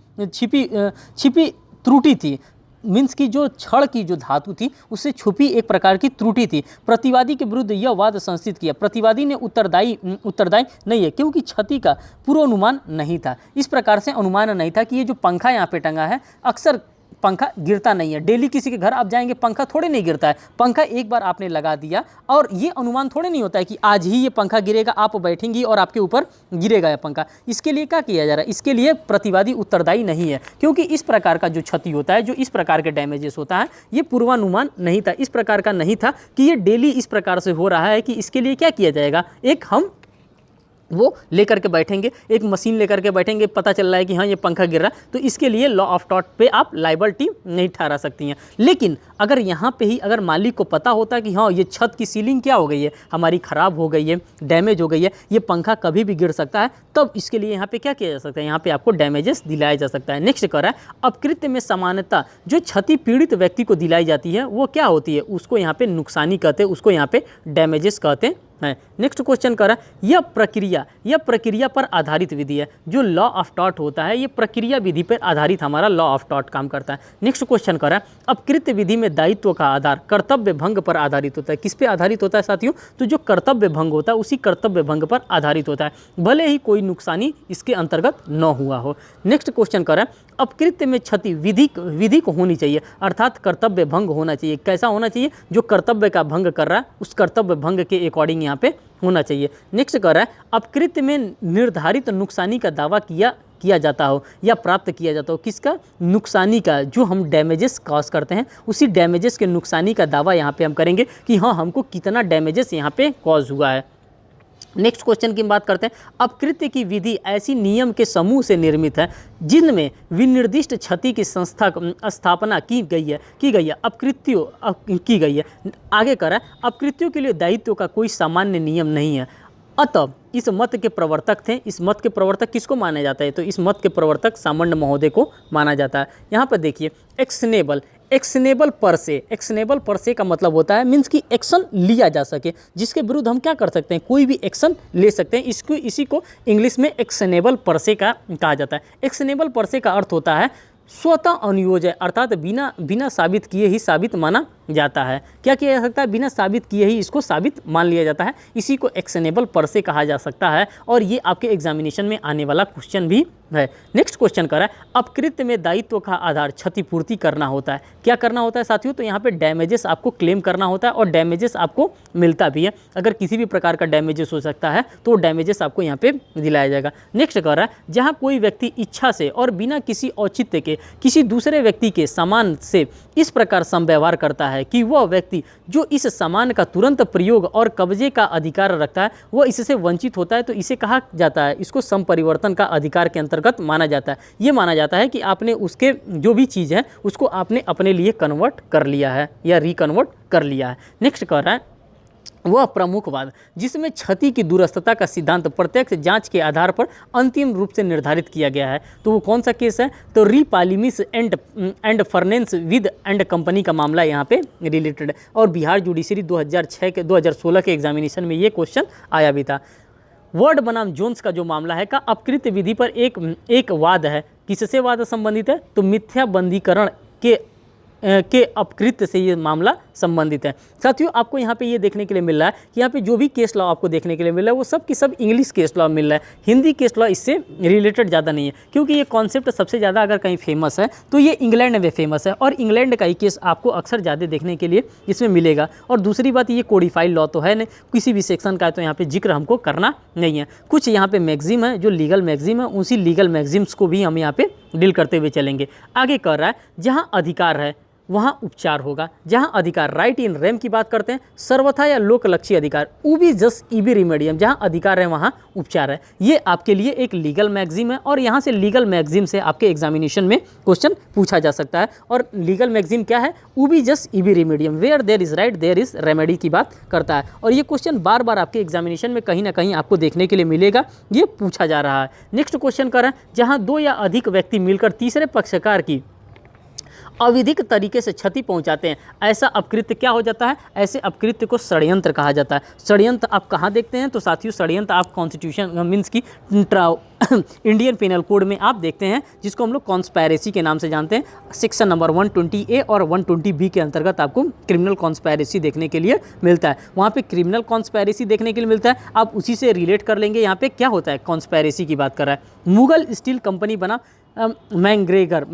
त्रुटि थी। मीन्स की जो छड़ की जो धातु थी उससे छुपी एक प्रकार की त्रुटि थी। प्रतिवादी के विरुद्ध यह वाद संस्थित किया। प्रतिवादी ने उत्तरदायी नहीं है, क्योंकि क्षति का पूर्वानुमान नहीं था। इस प्रकार से अनुमान नहीं था कि ये जो पंखा यहाँ पे टंगा है, अक्सर पंखा गिरता नहीं है। डेली किसी के घर आप जाएंगे पंखा थोड़े नहीं गिरता है। पंखा एक बार आपने लगा दिया और ये अनुमान थोड़े नहीं होता है कि आज ही ये पंखा गिरेगा, आप बैठेंगी और आपके ऊपर गिरेगा ये पंखा। इसके लिए क्या किया जा रहा है, इसके लिए प्रतिवादी उत्तरदायी नहीं है, क्योंकि इस प्रकार का जो क्षति होता है, जो इस प्रकार के डैमेजेस होता है, ये पूर्वानुमान नहीं था। इस प्रकार का नहीं था कि ये डेली इस प्रकार से हो रहा है कि इसके लिए क्या किया जाएगा, एक हम वो लेकर के बैठेंगे, एक मशीन लेकर के बैठेंगे, पता चल रहा है कि हाँ ये पंखा गिर रहा है, तो इसके लिए लॉ ऑफ टॉर्ट पे आप लाइबिलिटी नहीं ठहरा सकती हैं। लेकिन अगर यहाँ पे ही अगर मालिक को पता होता कि हाँ ये छत की सीलिंग क्या हो गई है, हमारी ख़राब हो गई है, डैमेज हो गई है, ये पंखा कभी भी गिर सकता है, तब इसके लिए यहाँ पे क्या किया जा सकता है, यहाँ पे आपको डैमेजेस दिलाया जा सकता है। नेक्स्ट कर रहा है अपकृत्य में समानता, जो क्षति पीड़ित व्यक्ति को दिलाई जाती है वो क्या होती है, उसको यहाँ पे नुकसानी कहते हैं, उसको यहाँ पे डैमेजेस कहते हैं। नेक्स्ट क्वेश्चन कर रहा है यह प्रक्रिया पर आधारित विधि है। जो लॉ ऑफ टॉर्ट होता है ये प्रक्रिया विधि पर आधारित हमारा लॉ ऑफ टॉर्ट काम करता है। नेक्स्ट क्वेश्चन कर रहा है अपकृत्य विधि में दायित्व का आधार कर्तव्य भंग पर आधारित होता है। किस पे आधारित होता है साथियों, तो जो कर्तव्य भंग होता है उसी कर्तव्य भंग पर आधारित होता है, भले ही कोई नुकसानी इसके अंतर्गत न हुआ हो। नेक्स्ट क्वेश्चन कर रहा है अपकृत्य में क्षति विधिक होनी चाहिए, अर्थात कर्तव्य भंग होना चाहिए। कैसा होना चाहिए, जो कर्तव्य का भंग कर रहा है उस कर्तव्य भंग के अकॉर्डिंग यहाँ पे होना चाहिए। नेक्स्ट कर रहा है अपकृत्य में निर्धारित नुकसानी का दावा किया जाता हो या प्राप्त किया जाता हो। किसका, नुकसानी का, जो हम डैमेजेस कॉज करते हैं उसी डैमेजेस के नुकसानी का दावा यहाँ पे हम करेंगे कि हाँ हमको कितना डैमेजेस यहाँ पे कॉज हुआ है। नेक्स्ट क्वेश्चन की बात करते हैं अपकृत्य की विधि ऐसी नियम के समूह से निर्मित है जिनमें विनिर्दिष्ट क्षति की स्थापना की गई है अपकृत्यों की गई है। आगे कर रहा है अपकृत्यों के लिए दायित्व का कोई सामान्य नियम नहीं है। अतः इस मत के प्रवर्तक थे, इस मत के प्रवर्तक किसको माना जाता है, तो इस मत के प्रवर्तक सामान्य महोदय को माना जाता है। यहाँ पर देखिए एक्शनेबल पर से का मतलब होता है मीन्स कि एक्शन लिया जा सके, जिसके विरुद्ध हम क्या कर सकते हैं, कोई भी एक्शन ले सकते हैं। इसी को इंग्लिश में एक्शनेबल पर से का कहा जाता है। एक्शनेबल पर से का अर्थ होता है स्वतः अनुयोज्य अर्थात बिना साबित किए ही साबित माना जाता है। क्या किया जा सकता है? बिना साबित किए ही इसको साबित मान लिया जाता है। इसी को एक्शनेबल पर से कहा जा सकता है और ये आपके एग्जामिनेशन में आने वाला क्वेश्चन भी है। नेक्स्ट क्वेश्चन कर रहा है, अपकृत्य में दायित्व का आधार क्षतिपूर्ति करना होता है। क्या करना होता है साथियों? तो यहाँ पे डैमेजेस आपको क्लेम करना होता है और डैमेजेस आपको मिलता भी है। अगर किसी भी प्रकार का डैमेजेस हो सकता है तो डैमेजेस आपको यहाँ पे दिलाया जाएगा। नेक्स्ट कर रहा है, जहाँ कोई व्यक्ति इच्छा से और बिना किसी औचित्य के किसी दूसरे व्यक्ति के सामान से इस प्रकार समव्यवहार करता है कि वह व्यक्ति जो इस सामान का तुरंत प्रयोग और कब्जे का अधिकार रखता है वह इससे वंचित होता है, तो इसे कहा जाता है, इसको संपरिवर्तन का अधिकार के अंतर्गत माना जाता है। ये माना जाता है कि आपने उसके जो भी चीज़ है उसको आपने अपने लिए कन्वर्ट कर लिया है या रिकन्वर्ट कर लिया है। नेक्स्ट कह रहा है, वह प्रमुखवाद जिसमें क्षति की दूरस्थता का सिद्धांत प्रत्यक्ष जांच के आधार पर अंतिम रूप से निर्धारित किया गया है, तो वो कौन सा केस है? तो रीपालिमिस एंड फर्नेंस विद एंड कंपनी का मामला यहाँ पे रिलेटेड है और बिहार जुडिशरी 2016 के एग्जामिनेशन में ये क्वेश्चन आया भी था। वर्ड बनाम जोन्स का जो मामला है का अपकृत्य विधि पर एक वाद है। किससे वाद संबंधित है? तो मिथ्या बंधीकरण के अपकृत्य से ये मामला संबंधित है। साथियों आपको यहाँ पे ये देखने के लिए मिल रहा है कि यहाँ पे जो भी केस लॉ आपको देखने के लिए मिल रहा है वो सब की सब इंग्लिश केस लॉ मिल रहा है। हिंदी केस लॉ इससे रिलेटेड ज़्यादा नहीं है, क्योंकि ये कॉन्सेप्ट सबसे ज़्यादा अगर कहीं फेमस है तो ये इंग्लैंड में फेमस है और इंग्लैंड का ही केस आपको अक्सर ज़्यादा देखने के लिए इसमें मिलेगा। और दूसरी बात, ये कोडिफाइड लॉ तो है नहीं, किसी भी सेक्शन का तो यहाँ पर जिक्र हमको करना नहीं है। कुछ यहाँ पर मैगजीम है जो लीगल मैगजीम है, उसी लीगल मैगजीम्स को भी हम यहाँ पर डील करते हुए चलेंगे। आगे कर रहा है, जहाँ अधिकार है वहाँ उपचार होगा। जहाँ अधिकार राइट इन रेम की बात करते हैं, सर्वथा या लोकलक्षी अधिकार उबी जस इबी रिमेडियम, जहाँ अधिकार है वहाँ उपचार है। ये आपके लिए एक लीगल मैगजीम है और यहाँ से लीगल मैगजीम से आपके एग्जामिनेशन में क्वेश्चन पूछा जा सकता है। और लीगल मैगजीम क्या है? उबी जस इबी रिमेडियम, where there is right there is remedy की बात करता है। और ये क्वेश्चन बार बार आपके एग्जामिनेशन में कहीं ना कहीं आपको देखने के लिए मिलेगा, ये पूछा जा रहा है। नेक्स्ट क्वेश्चन कर रहा है, जहाँ दो या अधिक व्यक्ति मिलकर तीसरे पक्षकार की अविधिक तरीके से क्षति पहुंचाते हैं, ऐसा अपकृत्य क्या हो जाता है? ऐसे अपकृत्य को षड्यंत्र कहा जाता है। षड्यंत्र आप कहाँ देखते हैं? तो साथियों षड्यंत्र आप कॉन्स्टिट्यूशन मीन्स की इंडियन पिनल कोड में आप देखते हैं, जिसको हम लोग कॉन्स्पायरेसी के नाम से जानते हैं। सेक्शन नंबर 120A और 120B के अंतर्गत आपको क्रिमिनल कॉन्स्पायरेसी देखने के लिए मिलता है। वहाँ पे क्रिमिनल कॉन्स्पायरेसी देखने के लिए मिलता है, आप उसी से रिलेट कर लेंगे। यहाँ पे क्या होता है? कॉन्स्पायरेसी की बात कर रहा है। मुगल स्टील कंपनी बना मैंग्रेगर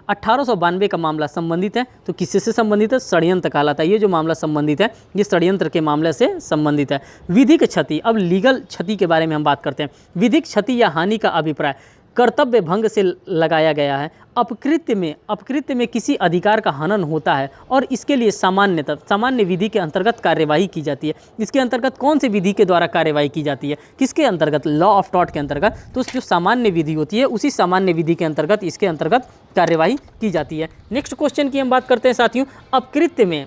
1892 का मामला संबंधित है, तो किससे से संबंधित है? षड्यंत्र कहलाता है। ये जो मामला संबंधित है ये षड्यंत्र के मामले से संबंधित है। विधिक क्षति, अब लीगल क्षति के बारे में हम बात करते हैं। विधिक क्षति या हानि का अभिप्राय कर्तव्य भंग से लगाया गया है। अपकृत्य में किसी अधिकार का हनन होता है और इसके लिए सामान्य विधि के अंतर्गत कार्यवाही की जाती है। इसके अंतर्गत कौन सी विधि के द्वारा कार्यवाही की जाती है? किसके अंतर्गत? लॉ ऑफ टॉर्ट के अंतर्गत। तो जो सामान्य विधि होती है उसी सामान्य विधि के अंतर्गत इसके अंतर्गत कार्यवाही की जाती है। नेक्स्ट क्वेश्चन की हम बात करते हैं साथियों, अपकृत्य में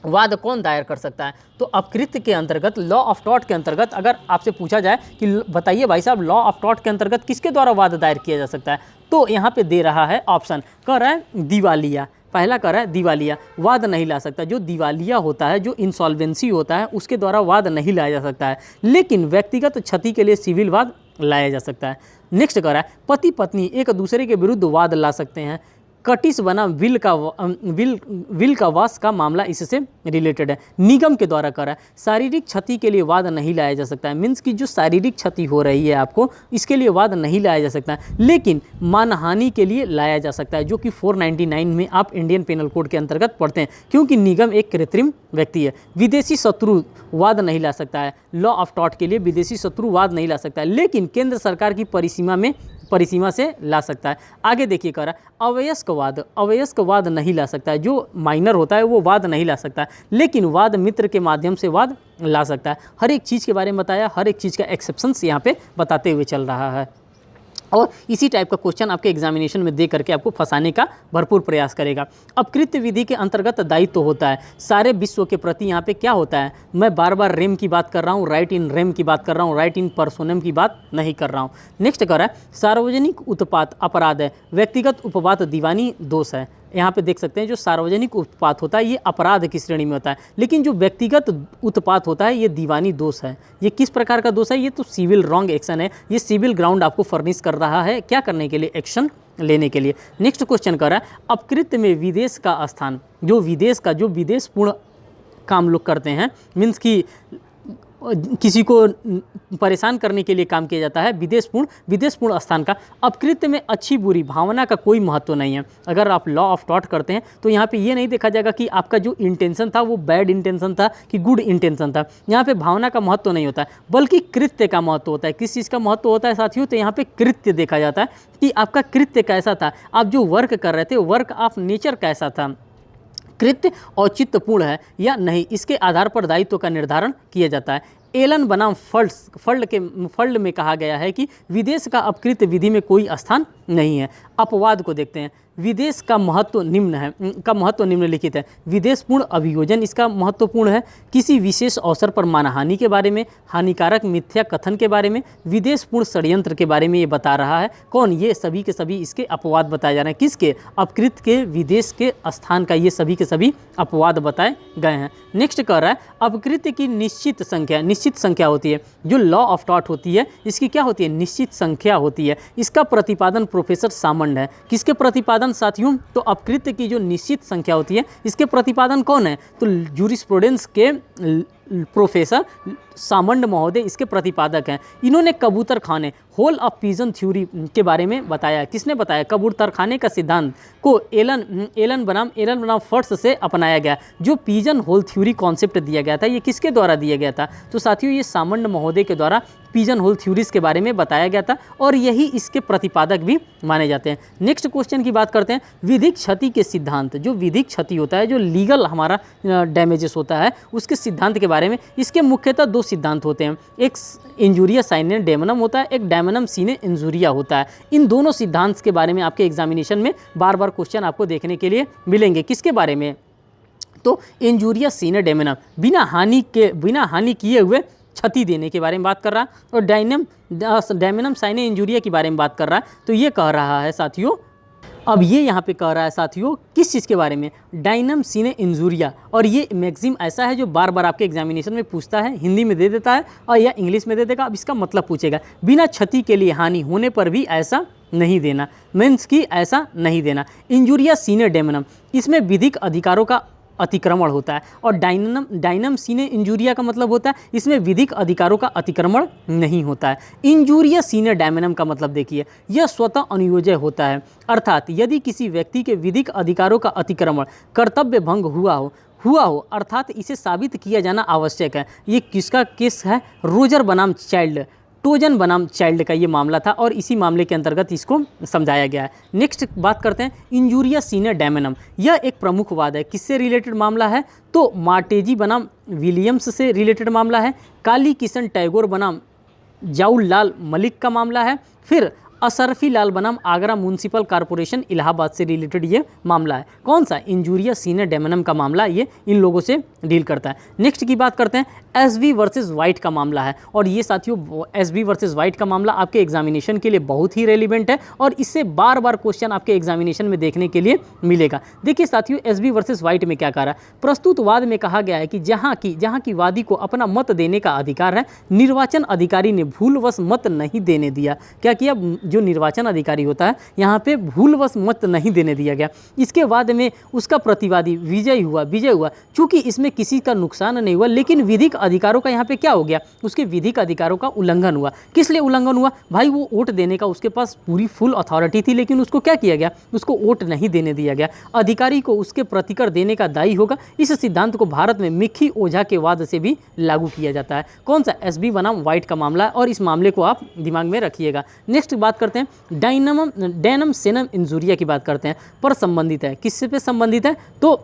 वाद कौन दायर कर सकता है? तो अपकृत्य के अंतर्गत लॉ ऑफ टॉर्ट के अंतर्गत अगर आपसे पूछा जाए कि बताइए भाई साहब लॉ ऑफ टॉर्ट के अंतर्गत किसके द्वारा वाद दायर किया जा सकता है, तो यहाँ पे दे रहा है ऑप्शन, कह रहा है दिवालिया। पहला कह रहा है दिवालिया, वाद नहीं ला सकता। जो दिवालिया होता है, जो इंसॉल्वेंसी होता है, उसके द्वारा वाद नहीं लाया जा सकता है, लेकिन व्यक्तिगत क्षति के लिए सिविल वाद लाया जा सकता है। नेक्स्ट कह रहा है पति पत्नी एक दूसरे के विरुद्ध वाद ला सकते हैं। कटिस बना विल का वास का मामला इससे रिलेटेड है। निगम के द्वारा करा शारीरिक क्षति के लिए वाद नहीं लाया जा सकता है। मीन्स की जो शारीरिक क्षति हो रही है आपको, इसके लिए वाद नहीं लाया जा सकता है, लेकिन मानहानि के लिए लाया जा सकता है, जो कि 499 में आप इंडियन पेनल कोड के अंतर्गत पढ़ते हैं, क्योंकि निगम एक कृत्रिम व्यक्ति है। विदेशी शत्रु वाद नहीं ला सकता है। लॉ ऑफ टॉर्ट के लिए विदेशी शत्रु वाद नहीं ला सकता है, लेकिन केंद्र सरकार की परिसीमा से ला सकता है। आगे देखिए कह रहा अवयस्क वाद नहीं ला सकता है। जो माइनर होता है वो वाद नहीं ला सकता है, लेकिन वाद मित्र के माध्यम से वाद ला सकता है। हर एक चीज़ के बारे में बताया, हर एक चीज़ का एक्सेप्शंस यहाँ पे बताते हुए चल रहा है। और इसी टाइप का क्वेश्चन आपके एग्जामिनेशन में दे करके आपको फंसाने का भरपूर प्रयास करेगा। अपकृत्य विधि के अंतर्गत दायित्व तो होता है सारे विश्व के प्रति। यहाँ पे क्या होता है, मैं बार बार रेम की बात कर रहा हूँ, राइट इन रेम की बात कर रहा हूँ, राइट इन पर्सोनम की बात नहीं कर रहा हूँ। नेक्स्ट कर रहा है सार्वजनिक उत्पात अपराध है, व्यक्तिगत उपवाद दीवानी दोष है। यहाँ पे देख सकते हैं जो सार्वजनिक उत्पात होता है ये अपराध की श्रेणी में होता है, लेकिन जो व्यक्तिगत उत्पात होता है ये दीवानी दोष है। ये किस प्रकार का दोष है? ये तो सिविल रॉन्ग एक्शन है। ये सिविल ग्राउंड आपको फर्निश कर रहा है क्या करने के लिए? एक्शन लेने के लिए। नेक्स्ट क्वेश्चन कर रहा है अपकृत्य में विदेश का स्थान, जो विदेशपूर्ण काम लोग करते हैं, मीन्स कि किसी को परेशान करने के लिए काम किया जाता है, विदेशपूर्ण स्थान का अपकृत्य में अच्छी बुरी भावना का कोई महत्व नहीं है। अगर आप लॉ ऑफ टॉट करते हैं तो यहाँ पे ये नहीं देखा जाएगा कि आपका जो इंटेंशन था वो बैड इंटेंशन था कि गुड इंटेंशन था। यहाँ पे भावना का महत्व नहीं होता है, बल्कि कृत्य का महत्व होता है। किस चीज़ का महत्व होता है साथियों? तो यहाँ पे कृत्य देखा जाता है कि आपका कृत्य कैसा था, आप जो वर्क कर रहे थे, वर्क ऑफ नेचर कैसा था, कृत्य औचित्यपूर्ण है या नहीं, इसके आधार पर दायित्व का निर्धारण किया जाता है। एलन बनाम फल्ड में कहा गया है कि विदेश का अपकृत्य विधि में कोई स्थान नहीं है। अपवाद को देखते हैं। विदेश का महत्व निम्नलिखित है। विदेशपूर्ण अभियोजन इसका महत्वपूर्ण है। किसी विशेष अवसर पर मानहानि के बारे में, हानिकारक मिथ्या कथन के बारे में, विदेशपूर्ण षड्यंत्र के बारे में ये बता रहा है। कौन? ये सभी के सभी इसके अपवाद बताए जा रहे हैं। किसके? अपकृत्य के विदेश के स्थान का ये सभी के सभी अपवाद बताए गए हैं। नेक्स्ट कह रहा है अपकृत्य की निश्चित संख्या होती है। जो लॉ ऑफ टॉट होती है इसकी क्या होती है? निश्चित संख्या होती है। इसका प्रतिपादन प्रोफेसर सामंड है। किसके प्रतिपादन साथियों? तो अपकृत्य की जो निश्चित संख्या होती है इसके प्रतिपादन कौन है? तो जूरिस्प्रूडेंस के प्रोफेसर सामंड महोदय इसके प्रतिपादक हैं। इन्होंने कबूतर खाने होल ऑफ पिजन थ्योरी के बारे में बताया। किसने बताया? कबूतर खाने का सिद्धांत को एलन बनाम फर्स्ट से अपनाया गया। जो पिजन होल थ्योरी कॉन्सेप्ट दिया गया था ये किसके द्वारा दिया गया था? तो साथियों ये सामंड महोदय के द्वारा पिजन होल थ्योरीज के बारे में बताया गया था और यही इसके प्रतिपादक भी माने जाते हैं। नेक्स्ट क्वेश्चन की बात करते हैं। विधिक क्षति के सिद्धांत, जो विधिक क्षति होता है, जो लीगल हमारा डैमेजेस होता है, उसके सिद्धांत के बारे में इसके मुख्यतः दो सिद्धांत होते हैं। एक इंजूरिया साइने डेमनम होता है, एक डेमनम सीने इंजूरिया होता है। इन दोनों सिद्धांत के बारे में आपके एग्जामिनेशन में बार बार क्वेश्चन आपको देखने के लिए मिलेंगे। किसके बारे में? तो इंजूरिया सीने डेमनम बिना हानि किए हुए क्षति देने के बारे में बात कर रहा है, और डेमनम साइने इंजूरिया के बारे में बात कर रहा है। तो ये कह रहा है साथियों, अब ये यहाँ पे कह रहा है साथियों किस चीज़ के बारे में? डायनम सीने इंजूरिया। और ये मैक्सिम ऐसा है जो बार बार आपके एग्जामिनेशन में पूछता है, हिंदी में दे देता है और या इंग्लिश में दे देगा। अब इसका मतलब पूछेगा बिना क्षति के लिए हानि होने पर भी ऐसा नहीं देना, मीन्स कि ऐसा नहीं देना। इंजूरिया सीने डेमनम, इसमें विधिक अधिकारों का अतिक्रमण होता है, और डायनम सीने इंजूरिया का मतलब होता है इसमें विधिक अधिकारों का अतिक्रमण नहीं होता है। इंजूरिया सीने डायमनम का मतलब देखिए, यह स्वतः अनुयोज्य होता है, अर्थात यदि किसी व्यक्ति के विधिक अधिकारों का अतिक्रमण कर्तव्य भंग हुआ हो अर्थात इसे साबित किया जाना आवश्यक है। ये किसका केस है? टोजन बनाम चाइल्ड का ये मामला था और इसी मामले के अंतर्गत इसको समझाया गया है। नेक्स्ट बात करते हैं इंजूरिया सीने डैमनम। यह एक प्रमुख वाद है। किससे रिलेटेड मामला है? तो मार्टेजी बनाम विलियम्स से रिलेटेड मामला है। काली किशन टैगोर बनाम जाउल लाल मलिक का मामला है। फिर असरफी लाल बनाम आगरा म्यूनसिपल कॉरपोरेशन इलाहाबाद से रिलेटेड ये मामला है। कौन सा? इंजूरिया सीने डेमनम का मामला ये इन लोगों से डील करता है। नेक्स्ट की बात करते हैं एसबी वर्सेस वाइट का मामला है, और ये साथियों एसबी वर्सेस वाइट का मामला आपके एग्जामिनेशन के लिए बहुत ही रेलिवेंट है और इससे बार बार क्वेश्चन आपके एग्जामिनेशन में देखने के लिए मिलेगा। देखिए साथियों एसबी वर्सेस वाइट में क्या कहा रहा है? प्रस्तुतवाद में कहा गया है कि जहाँ की वादी को अपना मत देने का अधिकार है, निर्वाचन अधिकारी ने भूलवश मत नहीं देने दिया। क्या किया? जो निर्वाचन अधिकारी होता है यहाँ पे भूलवश मत नहीं देने दिया गया। इसके बाद में उसका प्रतिवादी विजय हुआ। चूंकि इसमें किसी का नुकसान नहीं हुआ, लेकिन विधिक अधिकारों का यहाँ पे क्या हो गया? उसके विधिक अधिकारों का उल्लंघन हुआ। किस लिए उल्लंघन हुआ? भाई वो वोट देने का उसके पास पूरी फुल अथॉरिटी थी, लेकिन उसको क्या किया गया? उसको वोट नहीं देने दिया गया। अधिकारी को उसके प्रतिकर देने का दायी होगा। इस सिद्धांत को भारत में मिक्की ओझा के वाद से भी लागू किया जाता है। कौन सा? एसबी बनाम वाइट का मामला है और इस मामले को आप दिमाग में रखिएगा। नेक्स्ट बात करते हैं डायनम सेनम इंजूरिया की बात करते हैं, पर संबंधित है। किससे पे संबंधित है? तो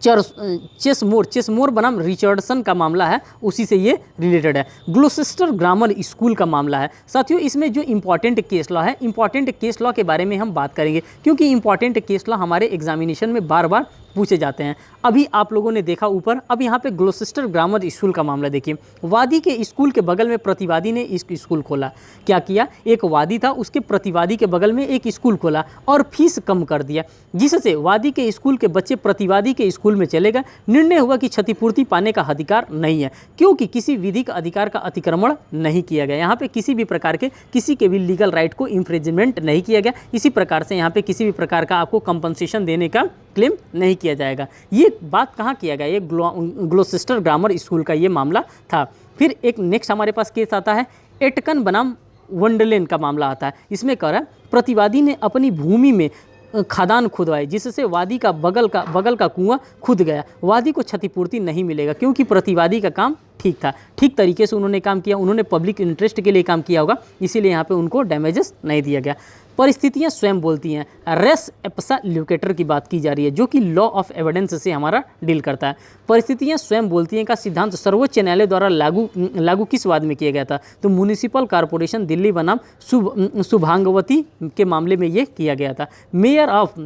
चेसमोर बनाम रिचर्डसन का मामला है, उसी से ये रिलेटेड है। ग्लोसेस्टर ग्रामर स्कूल का मामला है। साथियों इसमें जो इंपॉर्टेंट केस लॉ है, इंपॉर्टेंट केस लॉ के बारे में हम बात करेंगे, क्योंकि इंपॉर्टेंट केस लॉ हमारे एग्जामिनेशन में बार बार पूछे जाते हैं। अभी आप लोगों ने देखा ऊपर, अब यहाँ पे ग्लोसेस्टर ग्रामर स्कूल का मामला देखिए। वादी के स्कूल के बगल में प्रतिवादी ने इस स्कूल खोला। क्या किया, एक वादी था, उसके प्रतिवादी के बगल में एक स्कूल खोला और फीस कम कर दिया, जिससे वादी के स्कूल के बच्चे प्रतिवादी के स्कूल में चले गए। निर्णय हुआ कि क्षतिपूर्ति पाने का अधिकार नहीं है, क्योंकि किसी विधिक अधिकार का अतिक्रमण नहीं किया गया। यहाँ पे किसी भी प्रकार के किसी के भी लीगल राइट को इन्फ्रिंजमेंट नहीं किया गया। इसी प्रकार से यहाँ पे किसी भी प्रकार का आपको कंपनसेशन देने का क्लेम नहीं किया जाएगा। ये बात कहाँ किया गया, ये ग्लोसेस्टर ग्रामर स्कूल का ये मामला था। फिर एक नेक्स्ट हमारे पास केस आता है एटकन बनाम वंडरलैंड का मामला आता है। इसमें कह रहा है प्रतिवादी ने अपनी भूमि में खदान खुदवाए, जिससे वादी का बगल का कुआं खुद गया। वादी को क्षतिपूर्ति नहीं मिलेगा, क्योंकि प्रतिवादी का काम ठीक था, ठीक तरीके से उन्होंने काम किया, उन्होंने पब्लिक इंटरेस्ट के लिए काम किया होगा, इसीलिए यहाँ पे उनको डैमेजेस नहीं दिया गया। परिस्थितियाँ स्वयं बोलती हैं। रेस एप्सा ल्यूकेटर की बात की जा रही है, जो कि लॉ ऑफ एविडेंस से हमारा डील करता है। परिस्थितियाँ स्वयं बोलती हैं का सिद्धांत सर्वोच्च न्यायालय द्वारा लागू किस वाद में किया गया था, तो म्युनिसिपल कॉरपोरेशन दिल्ली बनाम शुभांगवती के मामले में ये किया गया था। मेयर ऑफ